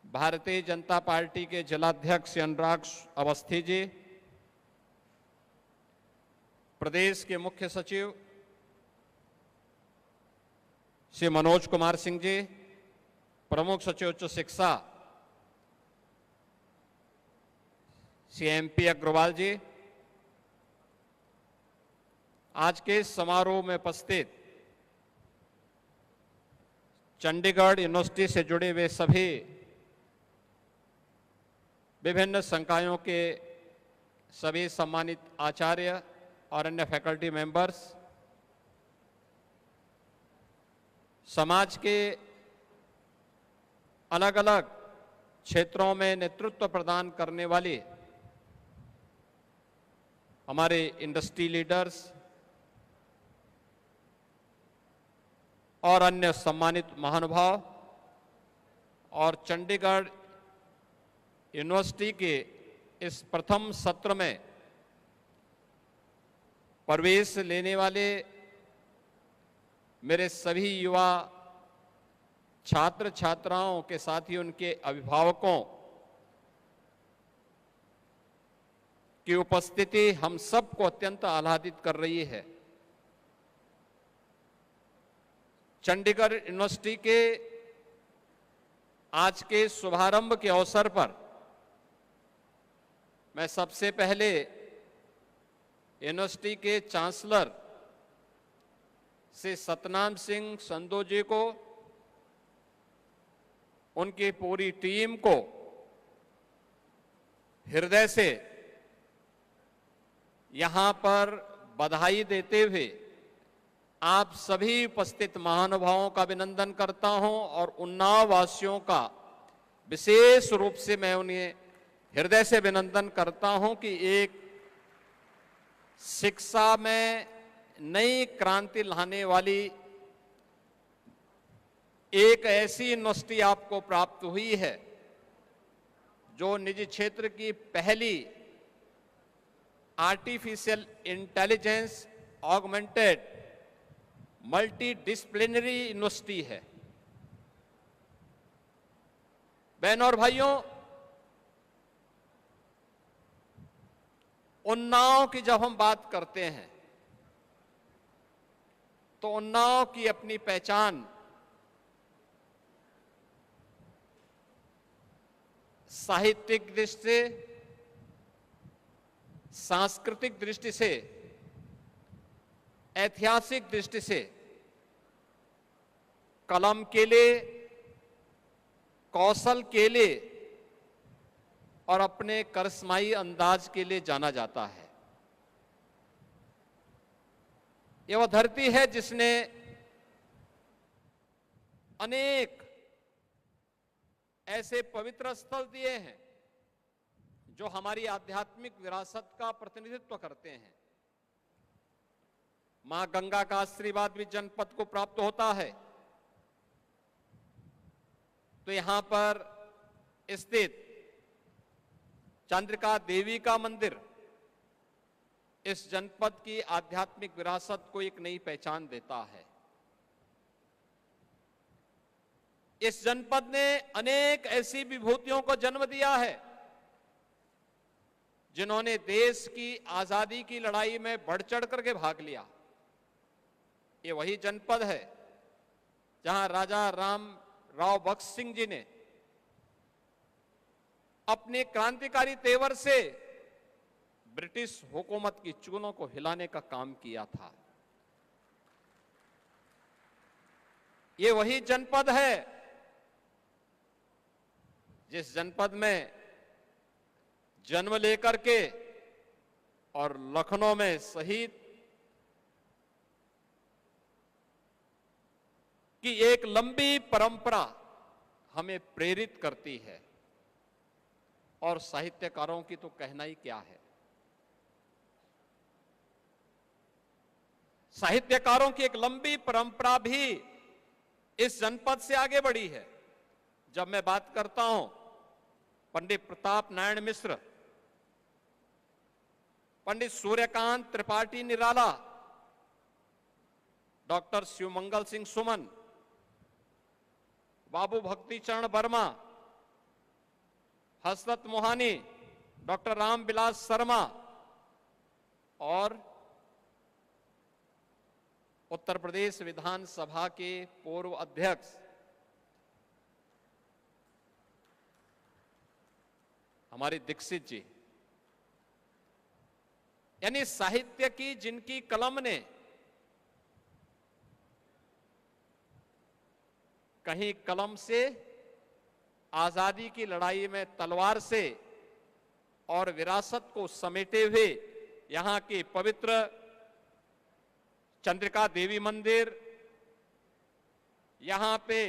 भारतीय जनता पार्टी के जिलाध्यक्ष श्री अनुराग अवस्थी जी, प्रदेश के मुख्य सचिव श्री मनोज कुमार सिंह जी, प्रमुख सचिव उच्च शिक्षा श्री MP अग्रवाल जी, आज के इस समारोह में उपस्थित चंडीगढ़ यूनिवर्सिटी से जुड़े हुए सभी विभिन्न संकायों के सभी सम्मानित आचार्य और अन्य फैकल्टी मेंबर्स, समाज के अलग अलग क्षेत्रों में नेतृत्व प्रदान करने वाले हमारे इंडस्ट्री लीडर्स और अन्य सम्मानित महानुभाव और चंडीगढ़ यूनिवर्सिटी के इस प्रथम सत्र में प्रवेश लेने वाले मेरे सभी युवा छात्र छात्राओं के साथ ही उनके अभिभावकों की उपस्थिति हम सबको अत्यंत आह्लादित कर रही है। चंडीगढ़ यूनिवर्सिटी के आज के शुभारंभ के अवसर पर मैं सबसे पहले यूनिवर्सिटी के चांसलर श्री सतनाम सिंह संधू जी को, उनकी पूरी टीम को हृदय से यहां पर बधाई देते हुए आप सभी उपस्थित महानुभावों का अभिनंदन करता हूं और उन्नाव वासियों का विशेष रूप से मैं उन्हें हृदय से अभिनंदन करता हूं कि एक शिक्षा में नई क्रांति लाने वाली एक ऐसी यूनिवर्सिटी आपको प्राप्त हुई है जो निजी क्षेत्र की पहली artificial intelligence augmented multi disciplinary university है। बहनों और भाइयों, उन्नाव की जब हम बात करते हैं तो उन्नाव की अपनी पहचान साहित्यिक दृष्टि से, सांस्कृतिक दृष्टि से, ऐतिहासिक दृष्टि से, कलम के लिए, कौशल के लिए और अपने करिश्माई अंदाज के लिए जाना जाता है। ये वह धरती है जिसने अनेक ऐसे पवित्र स्थल दिए हैं जो हमारी आध्यात्मिक विरासत का प्रतिनिधित्व करते हैं। मां गंगा का आशीर्वाद भी जनपद को प्राप्त होता है। तो यहां पर स्थित चंद्रिका देवी का मंदिर इस जनपद की आध्यात्मिक विरासत को एक नई पहचान देता है। इस जनपद ने अनेक ऐसी विभूतियों को जन्म दिया है जिन्होंने देश की आजादी की लड़ाई में बढ़ चढ़ करके भाग लिया। ये वही जनपद है जहां राजा राव बख्श सिंह जी ने अपने क्रांतिकारी तेवर से ब्रिटिश हुकूमत की चूलों को हिलाने का काम किया था। ये वही जनपद है जिस जनपद में जन्म लेकर के और लखनऊ में शहीद की एक लंबी परंपरा हमें प्रेरित करती है। और साहित्यकारों की तो कहना ही क्या है। साहित्यकारों की एक लंबी परंपरा भी इस जनपद से आगे बढ़ी है। जब मैं बात करता हूं पंडित प्रताप नारायण मिश्र, पंडित सूर्यकांत त्रिपाठी निराला, डॉक्टर शिवमंगल सिंह सुमन, बाबू भक्ति चरण वर्मा, हसरत मोहानी, डॉक्टर रामविलास शर्मा और उत्तर प्रदेश विधानसभा के पूर्व अध्यक्ष हमारे दीक्षित जी, यानी साहित्य की जिनकी कलम ने कहीं कलम से आजादी की लड़ाई में तलवार से और विरासत को समेटे हुए यहां के पवित्र चंद्रिका देवी मंदिर, यहां पे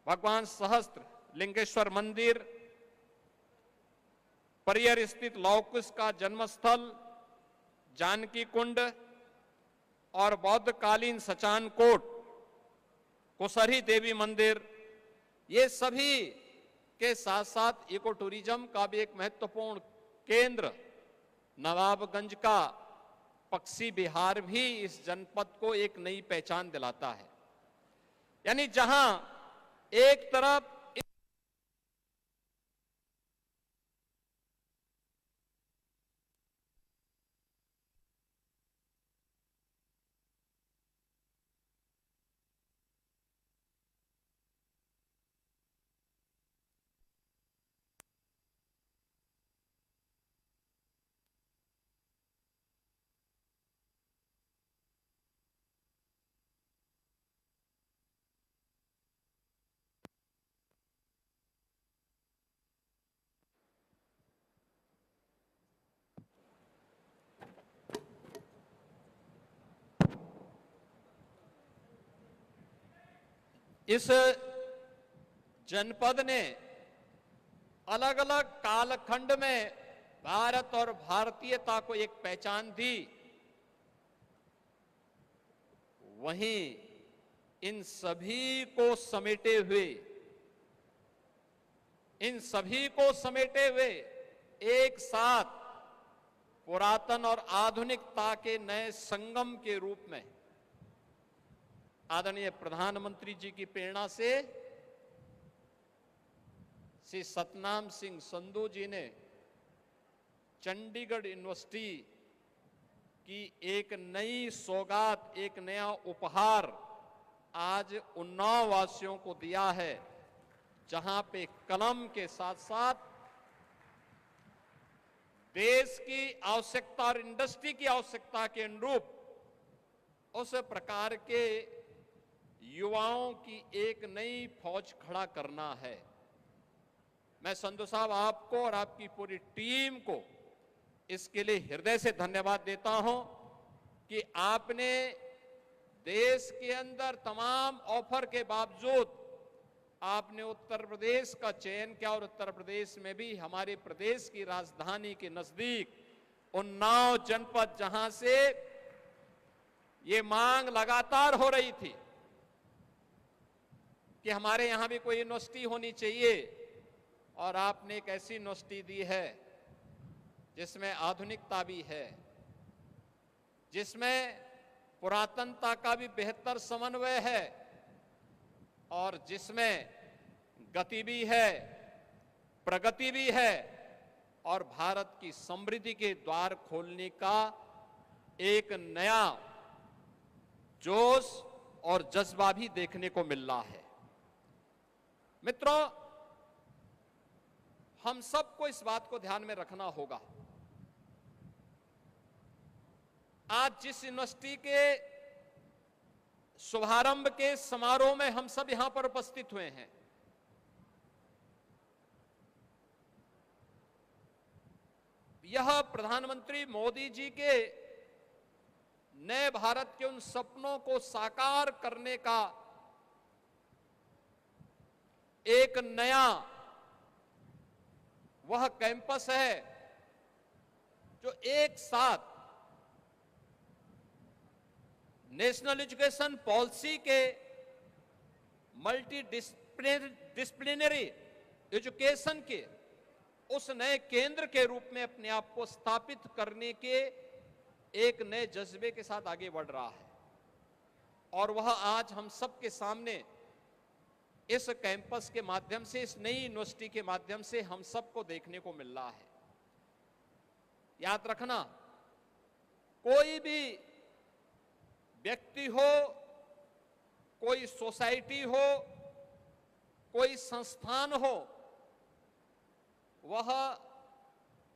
भगवान सहस्त्र लिंगेश्वर मंदिर, परियर स्थित लौह कुश का जन्मस्थल जानकी कुंड और बौद्धकालीन सचान कोट, कुसरी देवी मंदिर, ये सभी के साथ साथ इको टूरिज्म का भी एक महत्वपूर्ण केंद्र नवाबगंज का पक्षी विहार भी इस जनपद को एक नई पहचान दिलाता है। यानी जहां एक तरफ इस जनपद ने अलग अलग कालखंड में भारत और भारतीयता को एक पहचान दी, वहीं इन सभी को समेटे हुए एक साथ पुरातन और आधुनिकता के नए संगम के रूप में आदरणीय प्रधानमंत्री जी की प्रेरणा से श्री सतनाम सिंह संधू जी ने चंडीगढ़ यूनिवर्सिटी की एक नई सौगात, एक नया उपहार आज उन्नाव वासियों को दिया है, जहां पे कलम के साथ साथ देश की आवश्यकता और इंडस्ट्री की आवश्यकता के अनुरूप उस प्रकार के युवाओं की एक नई फौज खड़ा करना है। मैं संधू साहब आपको और आपकी पूरी टीम को इसके लिए हृदय से धन्यवाद देता हूं कि आपने देश के अंदर तमाम ऑफर के बावजूद आपने उत्तर प्रदेश का चयन किया, और उत्तर प्रदेश में भी हमारे प्रदेश की राजधानी के नजदीक उन्नाव जनपद, जहां से ये मांग लगातार हो रही थी कि हमारे यहां भी कोई यूनिवर्सिटी होनी चाहिए, और आपने एक ऐसी यूनिवर्सिटी दी है जिसमें आधुनिकता भी है, जिसमें पुरातनता का भी बेहतर समन्वय है, और जिसमें गति भी है, प्रगति भी है, और भारत की समृद्धि के द्वार खोलने का एक नया जोश और जज्बा भी देखने को मिल रहा है। मित्रों, हम सबको इस बात को ध्यान में रखना होगा, आज जिस यूनिवर्सिटी के शुभारंभ के समारोह में हम सब यहां पर उपस्थित हुए हैं, यह प्रधानमंत्री मोदी जी के नए भारत के उन सपनों को साकार करने का एक नया वह कैंपस है जो एक साथ नेशनल एजुकेशन पॉलिसी के मल्टी डिसिप्लिनरी एजुकेशन के उस नए केंद्र के रूप में अपने आप को स्थापित करने के एक नए जज्बे के साथ आगे बढ़ रहा है, और वह आज हम सबके सामने इस कैंपस के माध्यम से, इस नई यूनिवर्सिटी के माध्यम से हम सबको देखने को मिल रहा है। याद रखना, कोई भी व्यक्ति हो, कोई सोसाइटी हो, कोई संस्थान हो, वह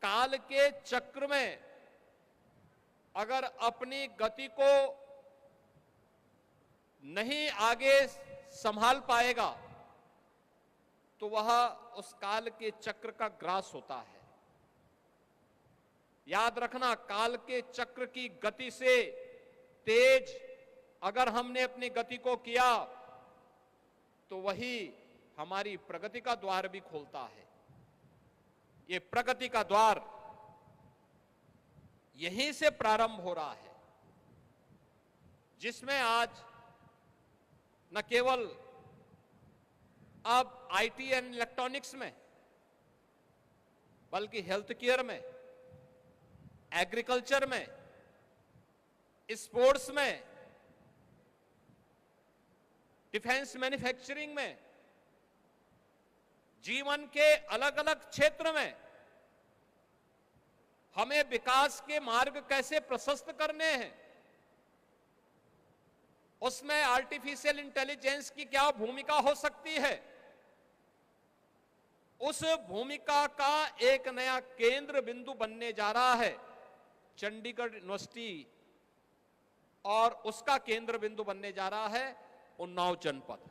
काल के चक्र में अगर अपनी गति को नहीं आगे संभाल पाएगा तो वह उस काल के चक्र का ग्रास होता है। याद रखना, काल के चक्र की गति से तेज अगर हमने अपनी गति को किया तो वही हमारी प्रगति का द्वार भी खोलता है। ये प्रगति का द्वार यहीं से प्रारंभ हो रहा है, जिसमें आज न केवल अब आईटी एंड इलेक्ट्रॉनिक्स में, बल्कि हेल्थ केयर में, एग्रीकल्चर में, स्पोर्ट्स में, डिफेंस मैन्युफैक्चरिंग में, जीवन के अलग अलग क्षेत्र में हमें विकास के मार्ग कैसे प्रशस्त करने हैं, उसमें आर्टिफिशियल इंटेलिजेंस की क्या भूमिका हो सकती है, उस भूमिका का एक नया केंद्र बिंदु बनने जा रहा है चंडीगढ़ यूनिवर्सिटी, और उसका केंद्र बिंदु बनने जा रहा है उन्नाव जनपद।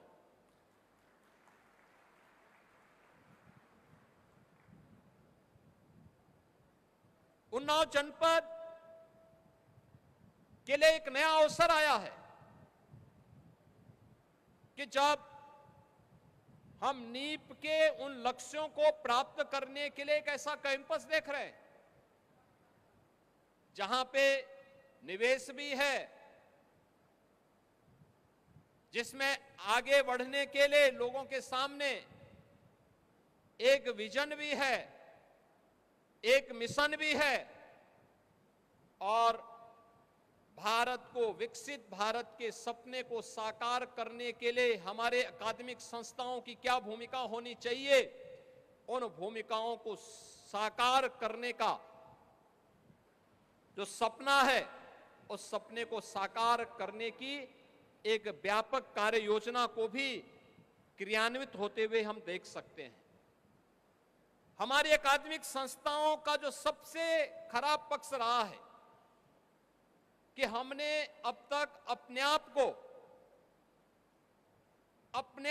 उन्नाव जनपद के लिए एक नया अवसर आया है कि जब हम नीप के उन लक्ष्यों को प्राप्त करने के लिए एक ऐसा कैंपस देख रहे हैं जहां पे निवेश भी है, जिसमें आगे बढ़ने के लिए लोगों के सामने एक विजन भी है, एक मिशन भी है, और भारत को, विकसित भारत के सपने को साकार करने के लिए हमारे अकादमिक संस्थाओं की क्या भूमिका होनी चाहिए, उन भूमिकाओं को साकार करने का जो सपना है, उस सपने को साकार करने की एक व्यापक कार्य योजना को भी क्रियान्वित होते हुए हम देख सकते हैं। हमारी अकादमिक संस्थाओं का जो सबसे खराब पक्ष रहा है कि हमने अब तक अपने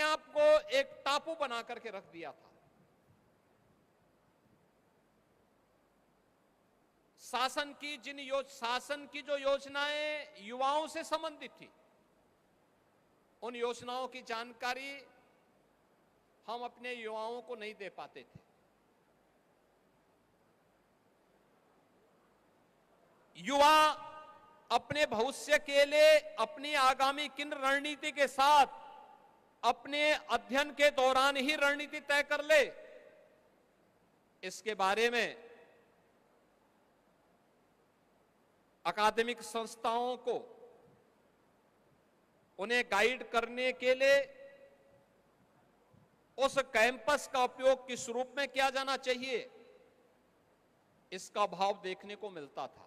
आप को एक टापू बना करके रख दिया था। शासन की जो योजनाएं युवाओं से संबंधित थी, उन योजनाओं की जानकारी हम अपने युवाओं को नहीं दे पाते थे। युवा अपने भविष्य के लिए अपनी आगामी किन रणनीति के साथ अपने अध्ययन के दौरान ही रणनीति तय कर ले, इसके बारे में अकादमिक संस्थाओं को उन्हें गाइड करने के लिए उस कैंपस का उपयोग किस रूप में किया जाना चाहिए, इसका भाव देखने को मिलता था।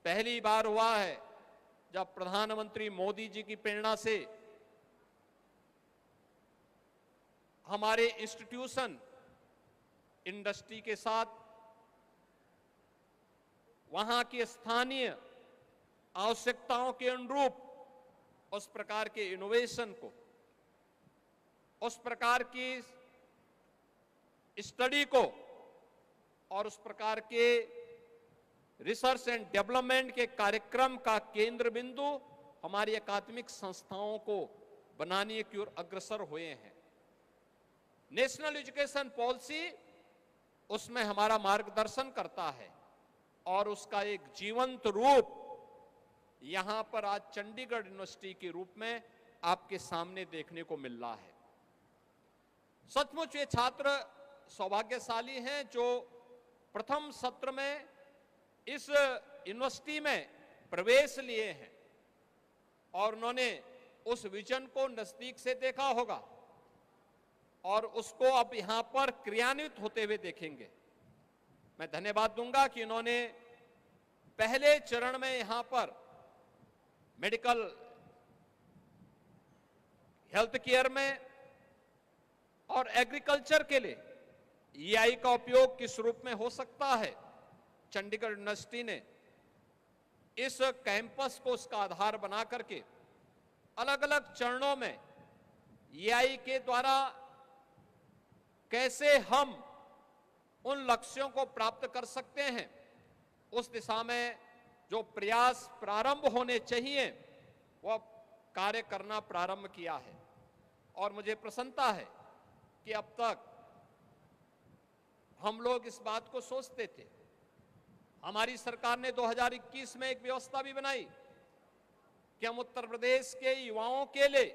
पहली बार हुआ है जब प्रधानमंत्री मोदी जी की प्रेरणा से हमारे इंस्टीट्यूशन इंडस्ट्री के साथ वहां की स्थानीय आवश्यकताओं के अनुरूप उस प्रकार के इनोवेशन को, उस प्रकार की स्टडी को और उस प्रकार के रिसर्च एंड डेवलपमेंट के कार्यक्रम का केंद्र बिंदु हमारी अकादमिक संस्थाओं को बनाने की ओर अग्रसर हुए हैं। नेशनल एजुकेशन पॉलिसी उसमें हमारा मार्गदर्शन करता है और उसका एक जीवंत रूप यहां पर आज चंडीगढ़ यूनिवर्सिटी के रूप में आपके सामने देखने को मिल रहा है। सचमुच ये छात्र सौभाग्यशाली हैं जो प्रथम सत्र में इस यूनिवर्सिटी में प्रवेश लिए हैं और उन्होंने उस विजन को नजदीक से देखा होगा और उसको अब यहां पर क्रियान्वित होते हुए देखेंगे। मैं धन्यवाद दूंगा कि उन्होंने पहले चरण में यहां पर मेडिकल हेल्थ केयर में और एग्रीकल्चर के लिए ईआई का उपयोग किस रूप में हो सकता है, चंडीगढ़ यूनिवर्सिटी ने इस कैंपस को उसका आधार बना करके अलग अलग चरणों में ईआई के द्वारा कैसे हम उन लक्ष्यों को प्राप्त कर सकते हैं, उस दिशा में जो प्रयास प्रारंभ होने चाहिए वह कार्य करना प्रारंभ किया है। और मुझे प्रसन्नता है कि अब तक हम लोग इस बात को सोचते थे। हमारी सरकार ने 2021 में एक व्यवस्था भी बनाई कि हम उत्तर प्रदेश के युवाओं के लिए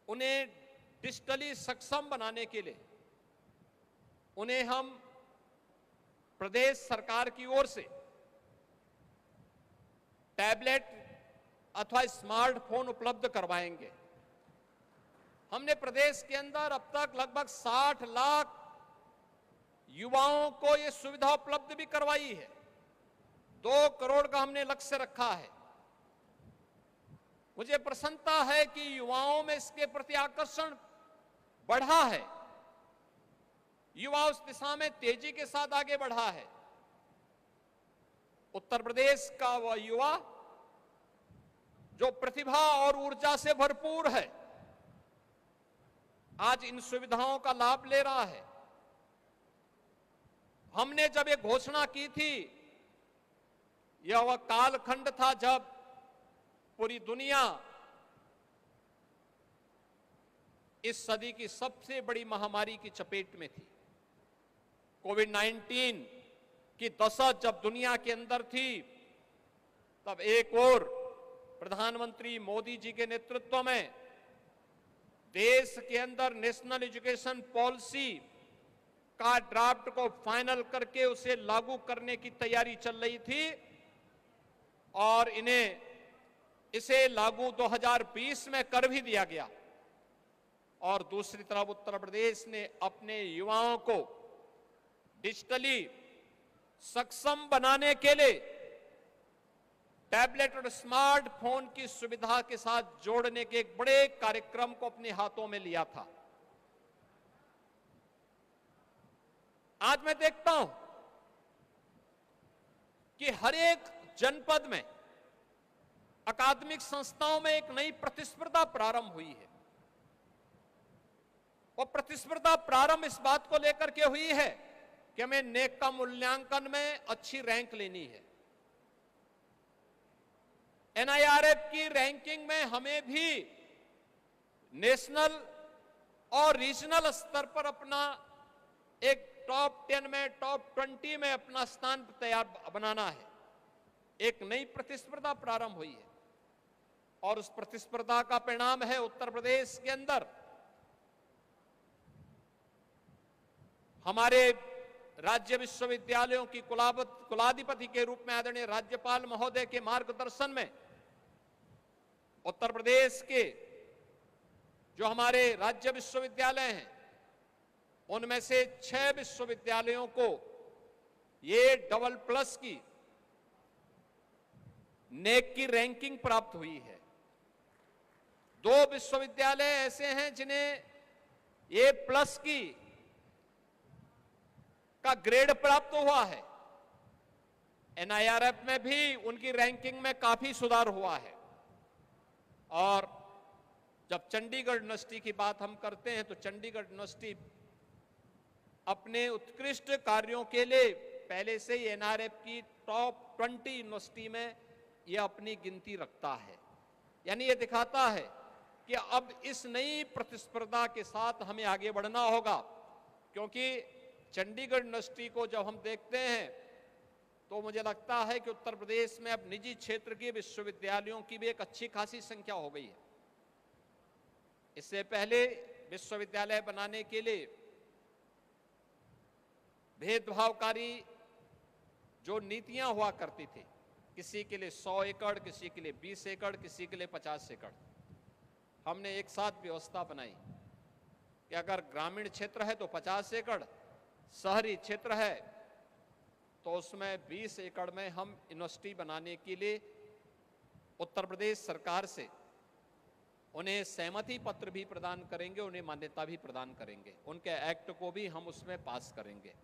उन्हें डिजिटली सक्षम बनाने के लिए उन्हें हम प्रदेश सरकार की ओर से टैबलेट अथवा स्मार्टफोन उपलब्ध करवाएंगे। हमने प्रदेश के अंदर अब तक लगभग 60 लाख युवाओं को ये सुविधा उपलब्ध भी करवाई है। 2 करोड़ का हमने लक्ष्य रखा है। मुझे प्रसन्नता है कि युवाओं में इसके प्रति आकर्षण बढ़ा है। युवा उस दिशा में तेजी के साथ आगे बढ़ा है। उत्तर प्रदेश का वह युवा जो प्रतिभा और ऊर्जा से भरपूर है, आज इन सुविधाओं का लाभ ले रहा है। हमने जब ये घोषणा की थी, यह वह कालखंड था जब पूरी दुनिया इस सदी की सबसे बड़ी महामारी की चपेट में थी। कोविड-19 की दशा जब दुनिया के अंदर थी, तब एक और प्रधानमंत्री मोदी जी के नेतृत्व में देश के अंदर नेशनल एजुकेशन पॉलिसी का ड्राफ्ट को फाइनल करके उसे लागू करने की तैयारी चल रही थी और इसे लागू 2020 में कर भी दिया गया। और दूसरी तरफ उत्तर प्रदेश ने अपने युवाओं को डिजिटली सक्षम बनाने के लिए टैबलेट और स्मार्टफोन की सुविधा के साथ जोड़ने के एक बड़े कार्यक्रम को अपने हाथों में लिया था। आज मैं देखता हूं कि हर एक जनपद में अकादमिक संस्थाओं में एक नई प्रतिस्पर्धा प्रारंभ हुई है। और प्रतिस्पर्धा प्रारंभ इस बात को लेकर के हुई है कि हमें नेक का मूल्यांकन में अच्छी रैंक लेनी है। एनआईआरएफ की रैंकिंग में हमें भी नेशनल और रीजनल स्तर पर अपना एक टॉप 10 में, टॉप 20 में अपना स्थान तैयार बनाना है। एक नई प्रतिस्पर्धा प्रारंभ हुई है और उस प्रतिस्पर्धा का परिणाम है उत्तर प्रदेश के अंदर हमारे राज्य विश्वविद्यालयों की कुलाधिपति के रूप में आदरणीय राज्यपाल महोदय के मार्गदर्शन में उत्तर प्रदेश के जो हमारे राज्य विश्वविद्यालय हैं उनमें से 6 विश्वविद्यालयों को ये AA+ की नेक की रैंकिंग प्राप्त हुई है। 2 विश्वविद्यालय ऐसे हैं जिन्हें A+ की का ग्रेड प्राप्त हुआ है। एनआईआरएफ में भी उनकी रैंकिंग में काफी सुधार हुआ है। और जब चंडीगढ़ यूनिवर्सिटी की बात हम करते हैं तो चंडीगढ़ यूनिवर्सिटी अपने उत्कृष्ट कार्यों के लिए पहले से ही एनआरएफ की टॉप 20 यूनिवर्सिटी में यह अपनी गिनती रखता है। यानी यह दिखाता है कि अब इस नई प्रतिस्पर्धा के साथ हमें आगे बढ़ना होगा, क्योंकि चंडीगढ़ यूनिवर्सिटी को जब हम देखते हैं तो मुझे लगता है कि उत्तर प्रदेश में अब निजी क्षेत्र के विश्वविद्यालयों की भी एक अच्छी खासी संख्या हो गई है। इससे पहले विश्वविद्यालय बनाने के लिए भेदभावकारी जो नीतियां हुआ करती थी, किसी के लिए 100 एकड़, किसी के लिए 20 एकड़, किसी के लिए 50 एकड़, हमने एक साथ व्यवस्था बनाई कि अगर ग्रामीण क्षेत्र है तो 50 एकड़, शहरी क्षेत्र है तो उसमें 20 एकड़ में हम यूनिवर्सिटी बनाने के लिए उत्तर प्रदेश सरकार से उन्हें सहमति पत्र भी प्रदान करेंगे, उन्हें मान्यता भी प्रदान करेंगे, उनके एक्ट को भी हम उसमें पास करेंगे।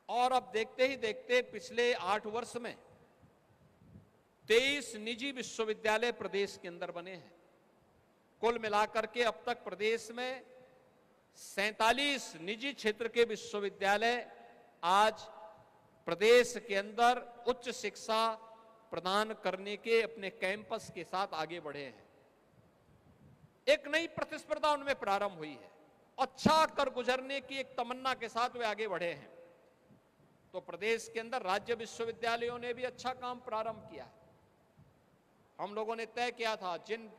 और अब देखते ही देखते पिछले 8 वर्ष में 23 निजी विश्वविद्यालय प्रदेश के अंदर बने हैं। कुल मिलाकर के अब तक प्रदेश में 47 निजी क्षेत्र के विश्वविद्यालय आज प्रदेश के अंदर उच्च शिक्षा प्रदान करने के अपने कैंपस के साथ आगे बढ़े हैं। एक नई प्रतिस्पर्धा उनमें प्रारंभ हुई है, अच्छा कर गुजरने की एक तमन्ना के साथ वे आगे बढ़े हैं। तो प्रदेश के अंदर राज्य विश्वविद्यालयों ने भी अच्छा काम प्रारंभ किया है। हम लोगों ने तय किया था जिन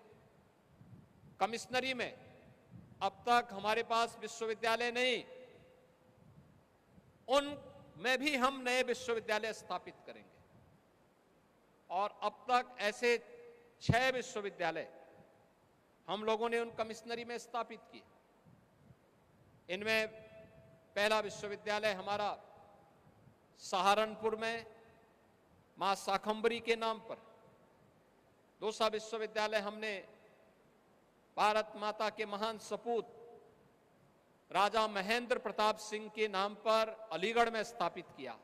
कमिश्नरी में अब तक हमारे पास विश्वविद्यालय नहीं, उनमें भी हम नए विश्वविद्यालय स्थापित करेंगे। और अब तक ऐसे 6 विश्वविद्यालय हम लोगों ने उन कमिश्नरी में स्थापित किए। इनमें पहला विश्वविद्यालय हमारा सहारनपुर में मां शाकंभरी के नाम पर, दूसरा विश्वविद्यालय हमने भारत माता के महान सपूत राजा महेंद्र प्रताप सिंह के नाम पर अलीगढ़ में स्थापित किया,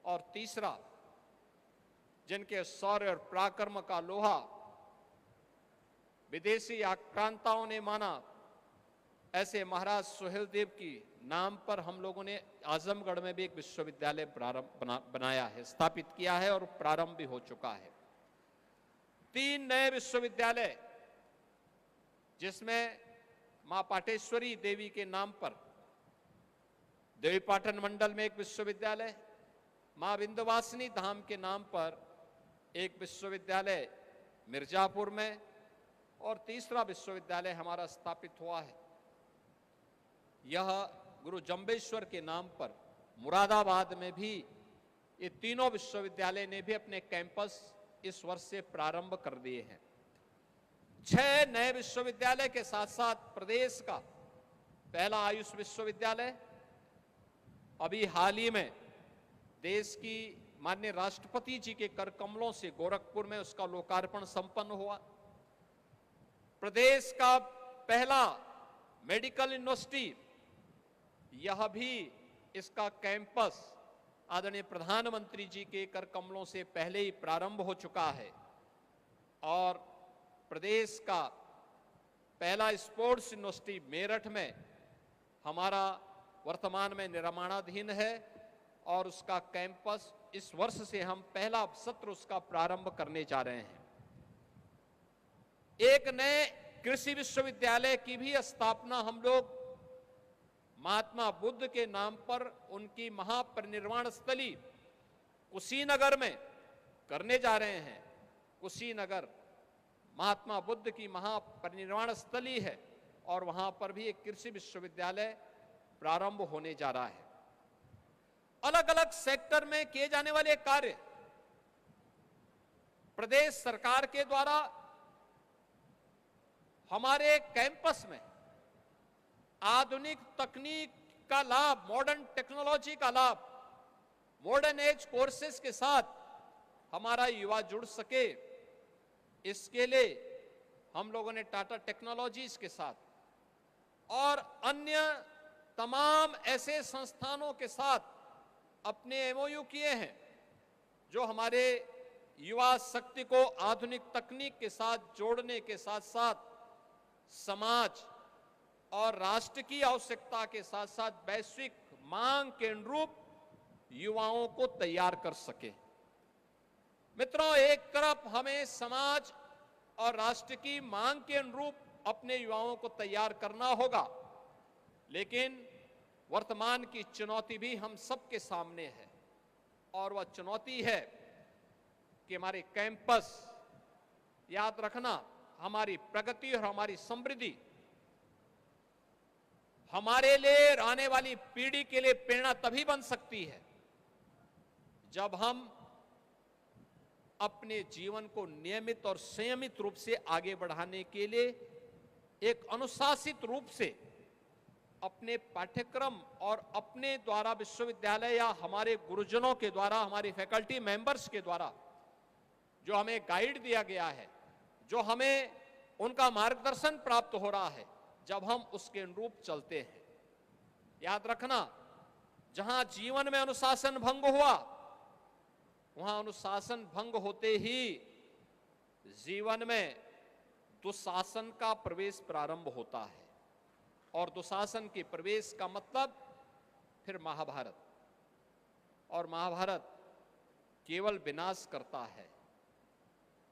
और तीसरा जिनके शौर्य और पराक्रम का लोहा विदेशी आक्रांताओं ने माना, ऐसे महाराज सुहेलदेव की नाम पर हम लोगों ने आजमगढ़ में भी एक विश्वविद्यालय बनाया है, स्थापित किया है और प्रारंभ भी हो चुका है। 3 नए विश्वविद्यालय जिसमें मां पाटेश्वरी देवी के नाम पर देवीपाटन मंडल में एक विश्वविद्यालय, मां विंध्यवासिनी धाम के नाम पर एक विश्वविद्यालय मिर्जापुर में, और तीसरा विश्वविद्यालय हमारा स्थापित हुआ है यह गुरु जंबेश्वर के नाम पर मुरादाबाद में भी। ये तीनों विश्वविद्यालय ने भी अपने कैंपस इस वर्ष से प्रारंभ कर दिए हैं। 6 नए विश्वविद्यालय के साथ साथ प्रदेश का पहला आयुष विश्वविद्यालय अभी हाल ही में देश की माननीय राष्ट्रपति जी के कर कमलों से गोरखपुर में उसका लोकार्पण संपन्न हुआ। प्रदेश का पहला मेडिकल यूनिवर्सिटी, यह भी इसका कैंपस आदरणीय प्रधानमंत्री जी के कर कमलों से पहले ही प्रारंभ हो चुका है। और प्रदेश का पहला स्पोर्ट्स यूनिवर्सिटी मेरठ में हमारा वर्तमान में निर्माणाधीन है और उसका कैंपस इस वर्ष से हम पहला सत्र उसका प्रारंभ करने जा रहे हैं। एक नए कृषि विश्वविद्यालय की भी स्थापना हम लोग महात्मा बुद्ध के नाम पर उनकी महापरिनिर्वाण स्थली कुशीनगर में करने जा रहे हैं। कुशीनगर महात्मा बुद्ध की महापरिनिर्वाण स्थली है और वहां पर भी एक कृषि विश्वविद्यालय प्रारंभ होने जा रहा है। अलग अलग सेक्टर में किए जाने वाले कार्य प्रदेश सरकार के द्वारा हमारे कैंपस में आधुनिक तकनीक का लाभ, मॉडर्न टेक्नोलॉजी का लाभ, मॉडर्न एज कोर्सेज के साथ हमारा युवा जुड़ सके, इसके लिए हम लोगों ने टाटा टेक्नोलॉजीज के साथ और अन्य तमाम ऐसे संस्थानों के साथ अपने एमओयू किए हैं जो हमारे युवा शक्ति को आधुनिक तकनीक के साथ जोड़ने के साथ साथ समाज और राष्ट्र की आवश्यकता के साथ साथ वैश्विक मांग के अनुरूप युवाओं को तैयार कर सके। मित्रों, एक तरफ हमें समाज और राष्ट्र की मांग के अनुरूप अपने युवाओं को तैयार करना होगा, लेकिन वर्तमान की चुनौती भी हम सबके सामने है और वह चुनौती है कि हमारे कैंपस, याद रखना, हमारी प्रगति और हमारी समृद्धि हमारे लिए, आने वाली पीढ़ी के लिए प्रेरणा तभी बन सकती है जब हम अपने जीवन को नियमित और संयमित रूप से आगे बढ़ाने के लिए एक अनुशासित रूप से अपने पाठ्यक्रम और अपने द्वारा विश्वविद्यालय या हमारे गुरुजनों के द्वारा, हमारी फैकल्टी मेंबर्स के द्वारा जो हमें गाइड दिया गया है, जो हमें उनका मार्गदर्शन प्राप्त हो रहा है, जब हम उसके अनुरूप चलते हैं। याद रखना, जहां जीवन में अनुशासन भंग हुआ, वहां अनुशासन भंग होते ही जीवन में दुशासन का प्रवेश प्रारंभ होता है और दुशासन के प्रवेश का मतलब फिर महाभारत, और महाभारत केवल विनाश करता है।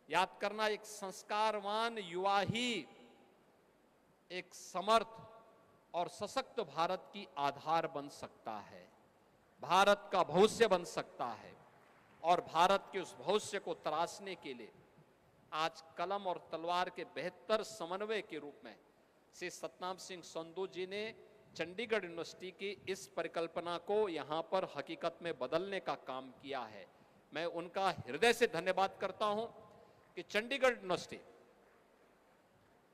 याद करना, एक संस्कारवान युवा ही एक समर्थ और सशक्त भारत की आधार बन सकता है, भारत का भविष्य बन सकता है। और भारत के उस भविष्य को तराशने के लिए आज कलम और तलवार के बेहतर समन्वय के रूप में श्री सतनाम सिंह संधू जी ने चंडीगढ़ यूनिवर्सिटी की इस परिकल्पना को यहाँ पर हकीकत में बदलने का काम किया है। मैं उनका हृदय से धन्यवाद करता हूं कि चंडीगढ़ यूनिवर्सिटी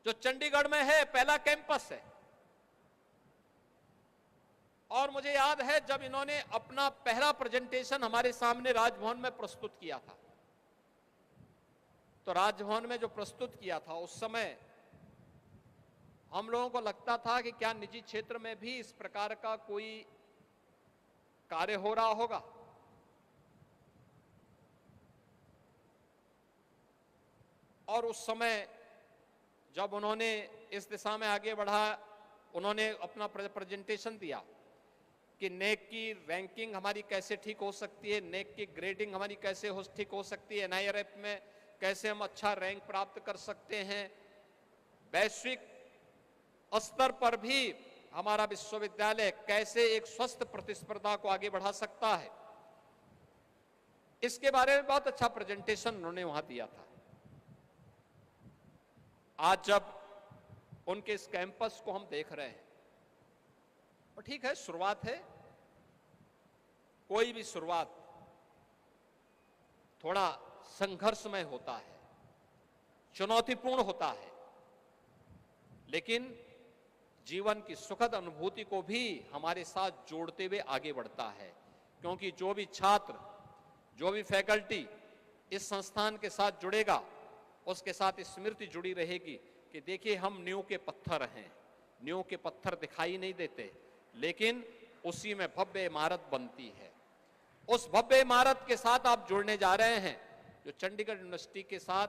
जो चंडीगढ़ में है, पहला कैंपस है, और मुझे याद है जब इन्होंने अपना पहला प्रेजेंटेशन हमारे सामने राजभवन में प्रस्तुत किया था, तो राजभवन में जो प्रस्तुत किया था उस समय हम लोगों को लगता था कि क्या निजी क्षेत्र में भी इस प्रकार का कोई कार्य हो रहा होगा। और उस समय जब उन्होंने इस दिशा में आगे बढ़ा, उन्होंने अपना प्रेजेंटेशन दिया कि नेक की रैंकिंग हमारी कैसे ठीक हो सकती है, नेक की ग्रेडिंग हमारी कैसे ठीक हो सकती है, NIRF में कैसे हम अच्छा रैंक प्राप्त कर सकते हैं, वैश्विक स्तर पर भी हमारा विश्वविद्यालय कैसे एक स्वस्थ प्रतिस्पर्धा को आगे बढ़ा सकता है। इसके बारे में बहुत अच्छा प्रेजेंटेशन उन्होंने वहां दिया था। आज जब उनके इस कैंपस को हम देख रहे हैं, और ठीक है, शुरुआत है, कोई भी शुरुआत थोड़ा संघर्षमय होता है, चुनौतीपूर्ण होता है, लेकिन जीवन की सुखद अनुभूति को भी हमारे साथ जोड़ते हुए आगे बढ़ता है। क्योंकि जो भी छात्र, जो भी फैकल्टी इस संस्थान के साथ जुड़ेगा, उसके साथ स्मृति जुड़ी रहेगी कि देखिए हम नींव के पत्थर हैं, नींव के पत्थर दिखाई नहीं देते, लेकिन उसी में भव्य इमारत बनती है। उस भव्य इमारत के साथ आप जुड़ने जा रहे हैं जो चंडीगढ़ यूनिवर्सिटी के साथ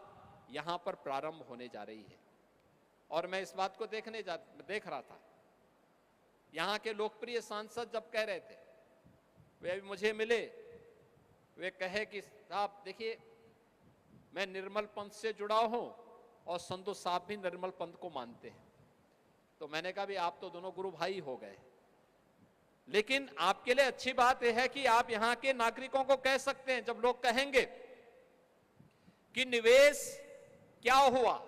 यहां पर प्रारंभ होने जा रही है। और मैं इस बात को देख रहा था, यहाँ के लोकप्रिय सांसद जब कह रहे थे, वे अभी मुझे मिले, वे कहे कि साहब देखिए मैं निर्मल पंथ से जुड़ा हूं और संतोष साहब भी निर्मल पंथ को मानते हैं। तो मैंने कहा भी आप तो दोनों गुरु भाई हो गए, लेकिन आपके लिए अच्छी बात यह है कि आप यहां के नागरिकों को कह सकते हैं, जब लोग कहेंगे कि निवेश क्या हुआ,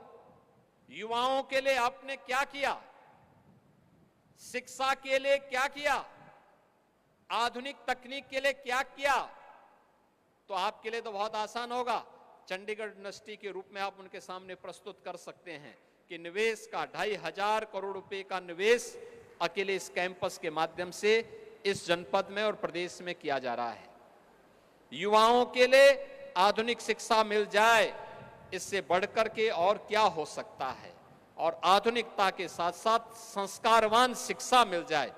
युवाओं के लिए आपने क्या किया, शिक्षा के लिए क्या किया, आधुनिक तकनीक के लिए क्या किया, तो आपके लिए तो बहुत आसान होगा। चंडीगढ़ यूनिवर्सिटी के रूप में आप उनके सामने प्रस्तुत कर सकते हैं कि निवेश का 2,500 करोड़ रुपए का निवेश अकेले इस कैंपस के माध्यम से इस जनपद में और प्रदेश में किया जा रहा है। युवाओं के लिए आधुनिक शिक्षा मिल जाए, इससे बढ़कर के और क्या हो सकता है, और आधुनिकता के साथ साथ संस्कारवान शिक्षा मिल जाए,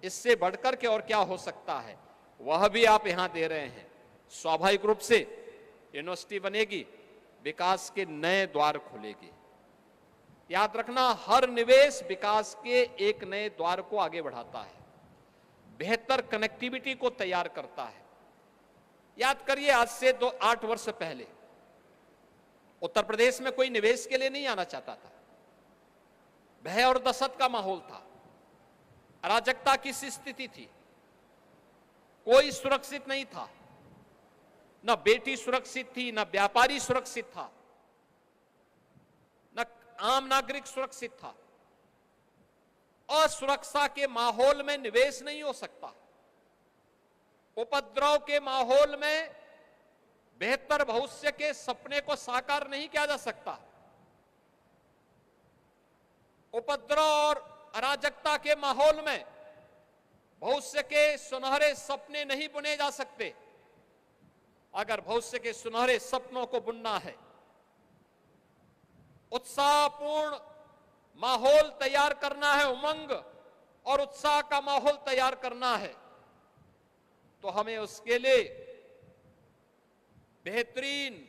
इससे बढ़कर के और क्या हो सकता है, वह भी आप यहां दे रहे हैं। स्वाभाविक रूप से यूनिवर्सिटी बनेगी, विकास के नए द्वार खुलेगी। याद रखना, हर निवेश विकास के एक नए द्वार को आगे बढ़ाता है, बेहतर कनेक्टिविटी को तैयार करता है। याद करिए, आज से 8 वर्ष पहले उत्तर प्रदेश में कोई निवेश के लिए नहीं आना चाहता था। भय और दहशत का माहौल था, अराजकता की स्थिति थी, कोई सुरक्षित नहीं था, न बेटी सुरक्षित थी, न व्यापारी सुरक्षित था, न आम नागरिक सुरक्षित था। असुरक्षा के माहौल में निवेश नहीं हो सकता। उपद्रव के माहौल में बेहतर भविष्य के सपने को साकार नहीं किया जा सकता। उपद्रव और अराजकता के माहौल में भविष्य के सुनहरे सपने नहीं बुने जा सकते। अगर भविष्य के सुनहरे सपनों को बुनना है, उत्साहपूर्ण माहौल तैयार करना है, उमंग और उत्साह का माहौल तैयार करना है, तो हमें उसके लिए बेहतरीन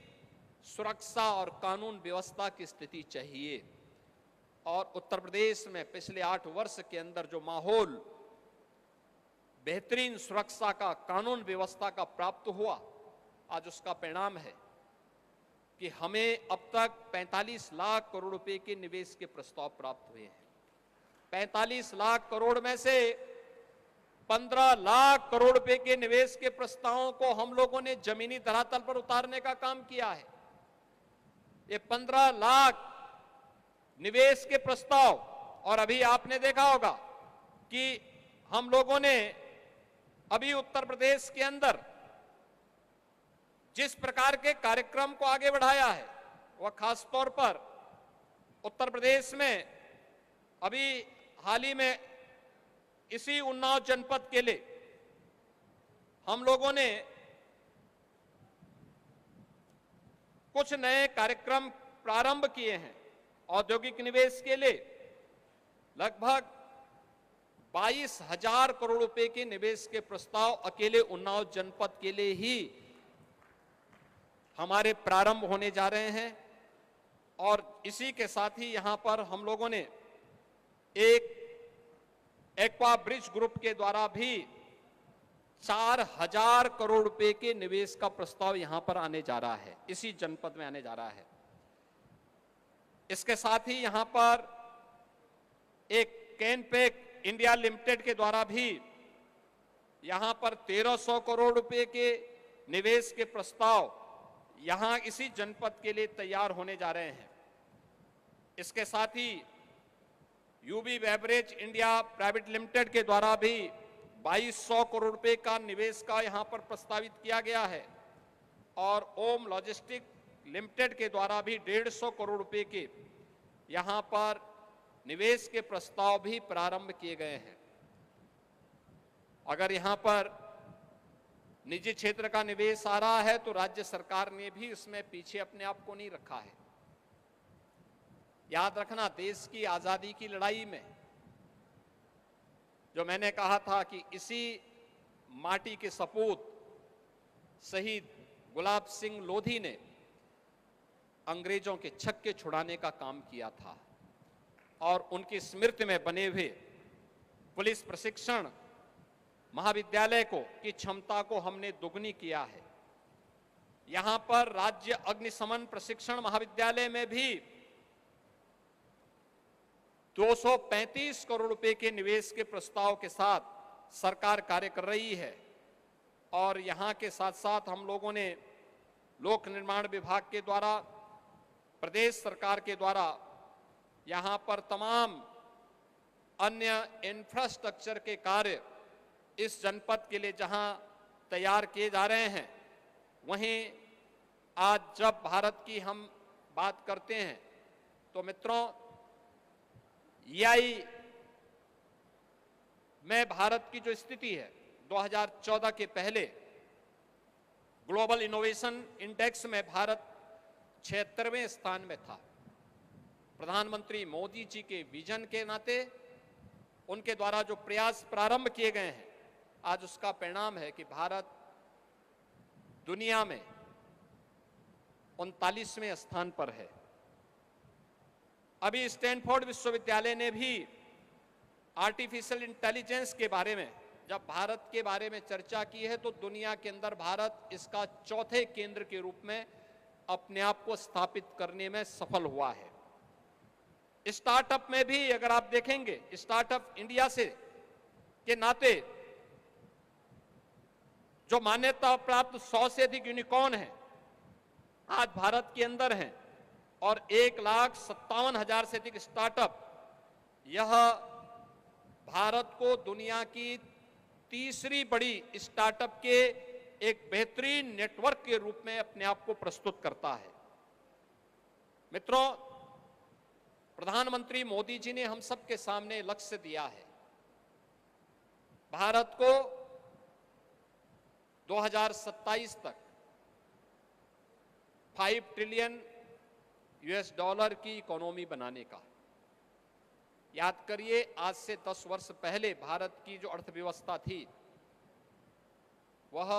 सुरक्षा और कानून व्यवस्था की स्थिति चाहिए। और उत्तर प्रदेश में पिछले 8 वर्ष के अंदर जो माहौल बेहतरीन सुरक्षा का, कानून व्यवस्था का प्राप्त हुआ, आज उसका परिणाम है कि हमें अब तक 45 लाख करोड़ रुपए के निवेश के प्रस्ताव प्राप्त हुए हैं। 45 लाख करोड़ में से 15 लाख करोड़ रुपए के निवेश के प्रस्तावों को हम लोगों ने जमीनी धरातल पर उतारने का काम किया है। ये 15 लाख निवेश के प्रस्ताव, और अभी आपने देखा होगा कि हम लोगों ने अभी उत्तर प्रदेश के अंदर जिस प्रकार के कार्यक्रम को आगे बढ़ाया है, वह खास तौर पर उत्तर प्रदेश में अभी हाल ही में इसी उन्नाव जनपद के लिए हम लोगों ने कुछ नए कार्यक्रम प्रारंभ किए हैं। औद्योगिक निवेश के लिए लगभग 22,000 करोड़ रुपए के निवेश के प्रस्ताव अकेले उन्नाव जनपद के लिए ही हमारे प्रारंभ होने जा रहे हैं। और इसी के साथ ही यहां पर हम लोगों ने एक एक्वा ब्रिज ग्रुप के द्वारा भी 4,000 करोड़ रुपए के निवेश का प्रस्ताव यहां पर आने जा रहा है, इसी जनपद में आने जा रहा है। इसके साथ ही यहां पर एक कैनपेक इंडिया लिमिटेड के द्वारा भी यहां पर 1,300 करोड़ रुपए के निवेश के प्रस्ताव यहां इसी जनपद के लिए तैयार होने जा रहे हैं। इसके साथ ही UB beverage India private limited के द्वारा भी 2,200 करोड़ रुपए का निवेश का यहां पर प्रस्तावित किया गया है। और ओम लॉजिस्टिक लिमिटेड के द्वारा भी 150 करोड़ रुपए के यहां पर निवेश के प्रस्ताव भी प्रारंभ किए गए हैं। अगर यहां पर निजी क्षेत्र का निवेश आ रहा है तो राज्य सरकार ने भी इसमें पीछे अपने आप को नहीं रखा है। याद रखना, देश की आजादी की लड़ाई में जो मैंने कहा था कि इसी माटी के सपूत शहीद गुलाब सिंह लोधी ने अंग्रेजों के छक्के छुड़ाने का काम किया था, और उनकी स्मृति में बने हुए पुलिस प्रशिक्षण महाविद्यालय की क्षमता को हमने दुगनी किया है। यहां पर राज्य अग्निशमन प्रशिक्षण महाविद्यालय में भी 235 करोड़ रुपए के निवेश के प्रस्ताव के साथ सरकार कार्य कर रही है। और यहां के साथ साथ हम लोगों ने लोक निर्माण विभाग के द्वारा, प्रदेश सरकार के द्वारा यहां पर तमाम अन्य इंफ्रास्ट्रक्चर के कार्य इस जनपद के लिए जहां तैयार किए जा रहे हैं, वहीं आज जब भारत की हम बात करते हैं तो मित्रों, EI में भारत की जो स्थिति है 2014 के पहले ग्लोबल इनोवेशन इंडेक्स में भारत 76वें स्थान में था। प्रधानमंत्री मोदी जी के विजन के नाते उनके द्वारा जो प्रयास प्रारंभ किए गए हैं, आज उसका परिणाम है कि भारत दुनिया में 39वें स्थान पर है। अभी स्टैनफोर्ड विश्वविद्यालय ने भी आर्टिफिशियल इंटेलिजेंस के बारे में जब भारत के बारे में चर्चा की है तो दुनिया के अंदर भारत इसका चौथे केंद्र के रूप में अपने आप को स्थापित करने में सफल हुआ है। स्टार्टअप में भी अगर आप देखेंगे, स्टार्टअप इंडिया से के नाते जो मान्यता प्राप्त 100 से अधिक यूनिकॉर्न हैं आज भारत के अंदर हैं और 1,57,000 से अधिक स्टार्टअप, यह भारत को दुनिया की तीसरी बड़ी स्टार्टअप के एक बेहतरीन नेटवर्क के रूप में अपने आप को प्रस्तुत करता है। मित्रों, प्रधानमंत्री मोदी जी ने हम सबके सामने लक्ष्य दिया है, भारत को 2027 तक $5 ट्रिलियन की इकोनॉमी बनाने का। याद करिए, आज से 10 वर्ष पहले भारत की जो अर्थव्यवस्था थी वह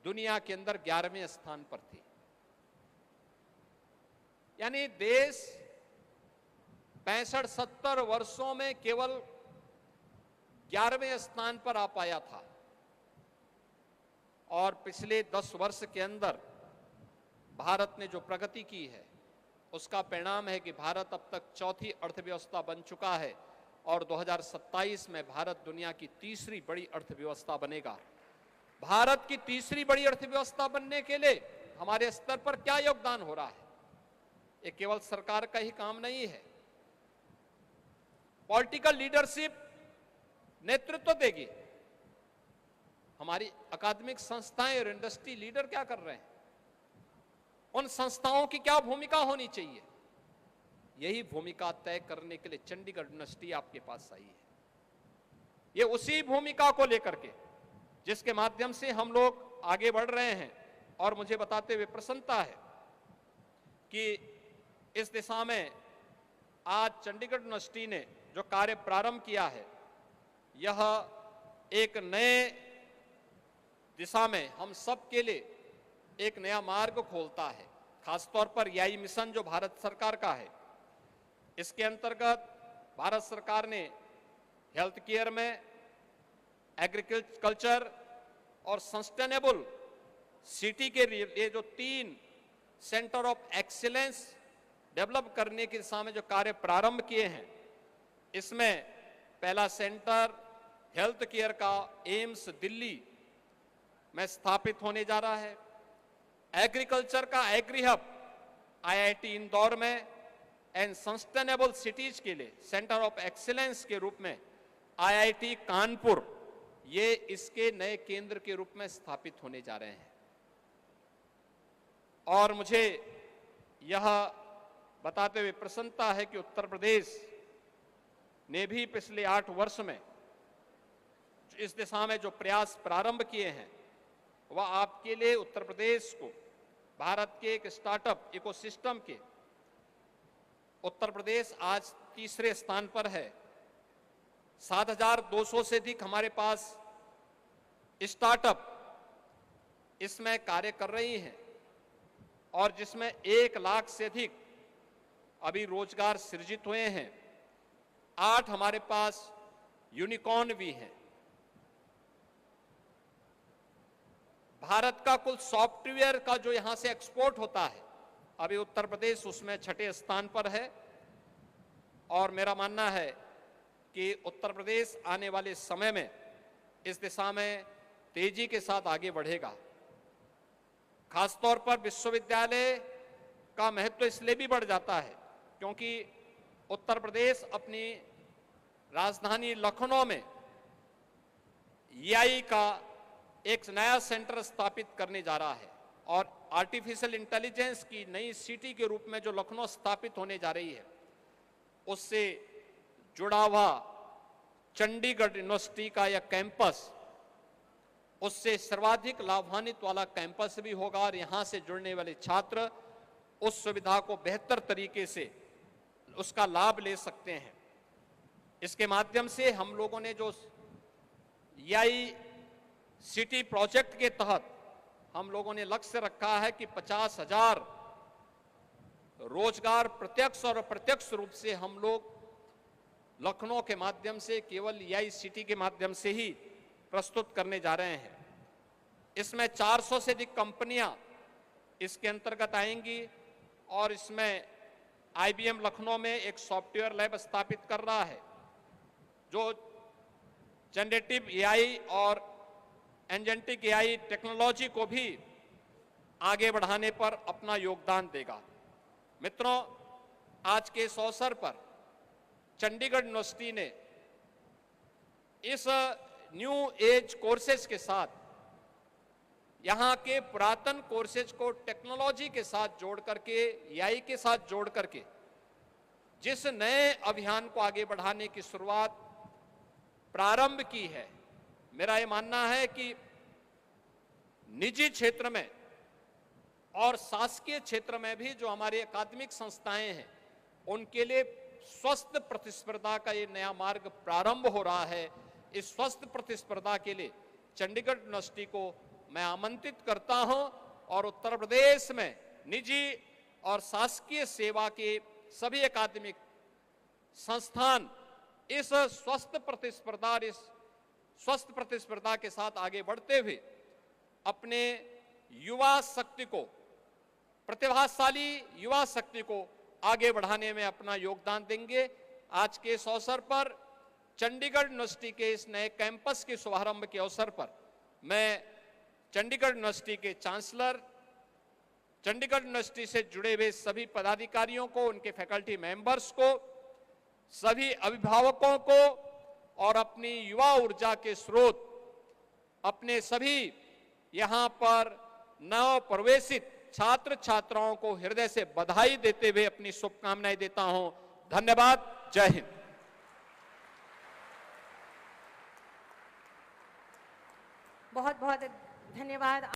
दुनिया के अंदर 11वें स्थान पर थी। यानी देश 65-70 वर्षों में केवल 11वें स्थान पर आ पाया था और पिछले 10 वर्ष के अंदर भारत ने जो प्रगति की है उसका परिणाम है कि भारत अब तक चौथी अर्थव्यवस्था बन चुका है और 2027 में भारत दुनिया की तीसरी बड़ी अर्थव्यवस्था बनेगा। भारत की तीसरी बड़ी अर्थव्यवस्था बनने के लिए हमारे स्तर पर क्या योगदान हो रहा है, ये केवल सरकार का ही काम नहीं है। पॉलिटिकल लीडरशिप नेतृत्व देगी। हमारी अकादमिक संस्थाएं और इंडस्ट्री लीडर क्या कर रहे हैं, उन संस्थाओं की क्या भूमिका होनी चाहिए, यही भूमिका तय करने के लिए चंडीगढ़ यूनिवर्सिटी आपके पास आई है। ये उसी भूमिका को लेकर के जिसके माध्यम से हम लोग आगे बढ़ रहे हैं और मुझे बताते हुए प्रसन्नता है कि इस दिशा में आज चंडीगढ़ यूनिवर्सिटी ने जो कार्य प्रारंभ किया है, यह एक नए दिशा में हम सब के लिए एक नया मार्ग खोलता है। खासतौर पर EI मिशन जो भारत सरकार का है, इसके अंतर्गत भारत सरकार ने हेल्थ केयर में, एग्रीकल्चर और सस्टेनेबल सिटी के लिए जो 3 सेंटर ऑफ एक्सीलेंस डेवलप करने की दिशा में जो कार्य प्रारंभ किए हैं, इसमें पहला सेंटर हेल्थ केयर का एम्स दिल्ली में स्थापित होने जा रहा है। एग्रीकल्चर का एग्री हब IIT इंदौर में एंड सस्टेनेबल सिटीज के लिए सेंटर ऑफ एक्सीलेंस के रूप में IIT कानपुर, ये इसके नए केंद्र के रूप में स्थापित होने जा रहे हैं। और मुझे यह बताते हुए प्रसन्नता है कि उत्तर प्रदेश ने भी पिछले 8 वर्ष में इस दिशा में जो प्रयास प्रारंभ किए हैं, वह आपके लिए उत्तर प्रदेश को भारत के एक स्टार्टअप इकोसिस्टम के, उत्तर प्रदेश आज तीसरे स्थान पर है। 7,200 से अधिक हमारे पास स्टार्टअप इसमें कार्य कर रही हैं और जिसमें 1 लाख से अधिक अभी रोजगार सृजित हुए हैं। 8 हमारे पास यूनिकॉर्न भी हैं। भारत का कुल सॉफ्टवेयर का जो यहां से एक्सपोर्ट होता है, अभी उत्तर प्रदेश उसमें 6ठे स्थान पर है और मेरा मानना है कि उत्तर प्रदेश आने वाले समय में इस दिशा में तेजी के साथ आगे बढ़ेगा। खासतौर पर विश्वविद्यालय का महत्व इसलिए भी बढ़ जाता है क्योंकि उत्तर प्रदेश अपनी राजधानी लखनऊ में एआई का एक नया सेंटर स्थापित करने जा रहा है और आर्टिफिशियल इंटेलिजेंस की नई सिटी के रूप में जो लखनऊ स्थापित होने जा रही है, उससे जुड़ा हुआ चंडीगढ़ यूनिवर्सिटी का यह कैंपस उससे सर्वाधिक लाभान्वित वाला कैंपस भी होगा और यहां से जुड़ने वाले छात्र उस सुविधा को बेहतर तरीके से उसका लाभ ले सकते हैं। इसके माध्यम से हम लोगों ने जो एआई सिटी प्रोजेक्ट के तहत हम लोगों ने लक्ष्य रखा है कि 50,000 रोजगार प्रत्यक्ष और अप्रत्यक्ष रूप से हम लोग लखनऊ के माध्यम से केवल एआई सिटी के माध्यम से ही प्रस्तुत करने जा रहे हैं। इसमें 400 से अधिक कंपनियां इसके अंतर्गत आएंगी और इसमें आईबीएम लखनऊ में एक सॉफ्टवेयर लैब स्थापित कर रहा है जो जनरेटिव एआई और एजेंटिक एआई टेक्नोलॉजी को भी आगे बढ़ाने पर अपना योगदान देगा। मित्रों, आज के इस अवसर पर चंडीगढ़ यूनिवर्सिटी ने इस न्यू एज कोर्सेज के साथ यहां के पुरातन कोर्सेज को टेक्नोलॉजी के साथ जोड़ करके, एआई के साथ जोड़ करके जिस नए अभियान को आगे बढ़ाने की शुरुआत प्रारंभ की है, मेरा ये मानना है कि निजी क्षेत्र में और शासकीय क्षेत्र में भी जो हमारी अकादमिक संस्थाएं हैं उनके लिए स्वस्थ प्रतिस्पर्धा का ये नया मार्ग प्रारंभ हो रहा है। इस स्वस्थ प्रतिस्पर्धा के लिए चंडीगढ़ यूनिवर्सिटी को मैं आमंत्रित करता हूं और उत्तर प्रदेश में निजी और शासकीय सेवा के सभी अकादमिक संस्थान इस स्वस्थ प्रतिस्पर्धा के साथ आगे बढ़ते हुए अपने युवा शक्ति को, प्रतिभाशाली युवा शक्ति को आगे बढ़ाने में अपना योगदान देंगे। आज के इस अवसर पर चंडीगढ़ यूनिवर्सिटी के इस नए कैंपस के शुभारंभ के अवसर पर मैं चंडीगढ़ यूनिवर्सिटी के चांसलर, चंडीगढ़ यूनिवर्सिटी से जुड़े हुए सभी पदाधिकारियों को, उनके फैकल्टी मेंबर्स को, सभी अभिभावकों को और अपनी युवा ऊर्जा के स्रोत अपने सभी यहां पर नव प्रवेशित छात्र छात्राओं को हृदय से बधाई देते हुए अपनी शुभकामनाएं देता हूं। धन्यवाद। जय हिंद। बहुत बहुत धन्यवाद।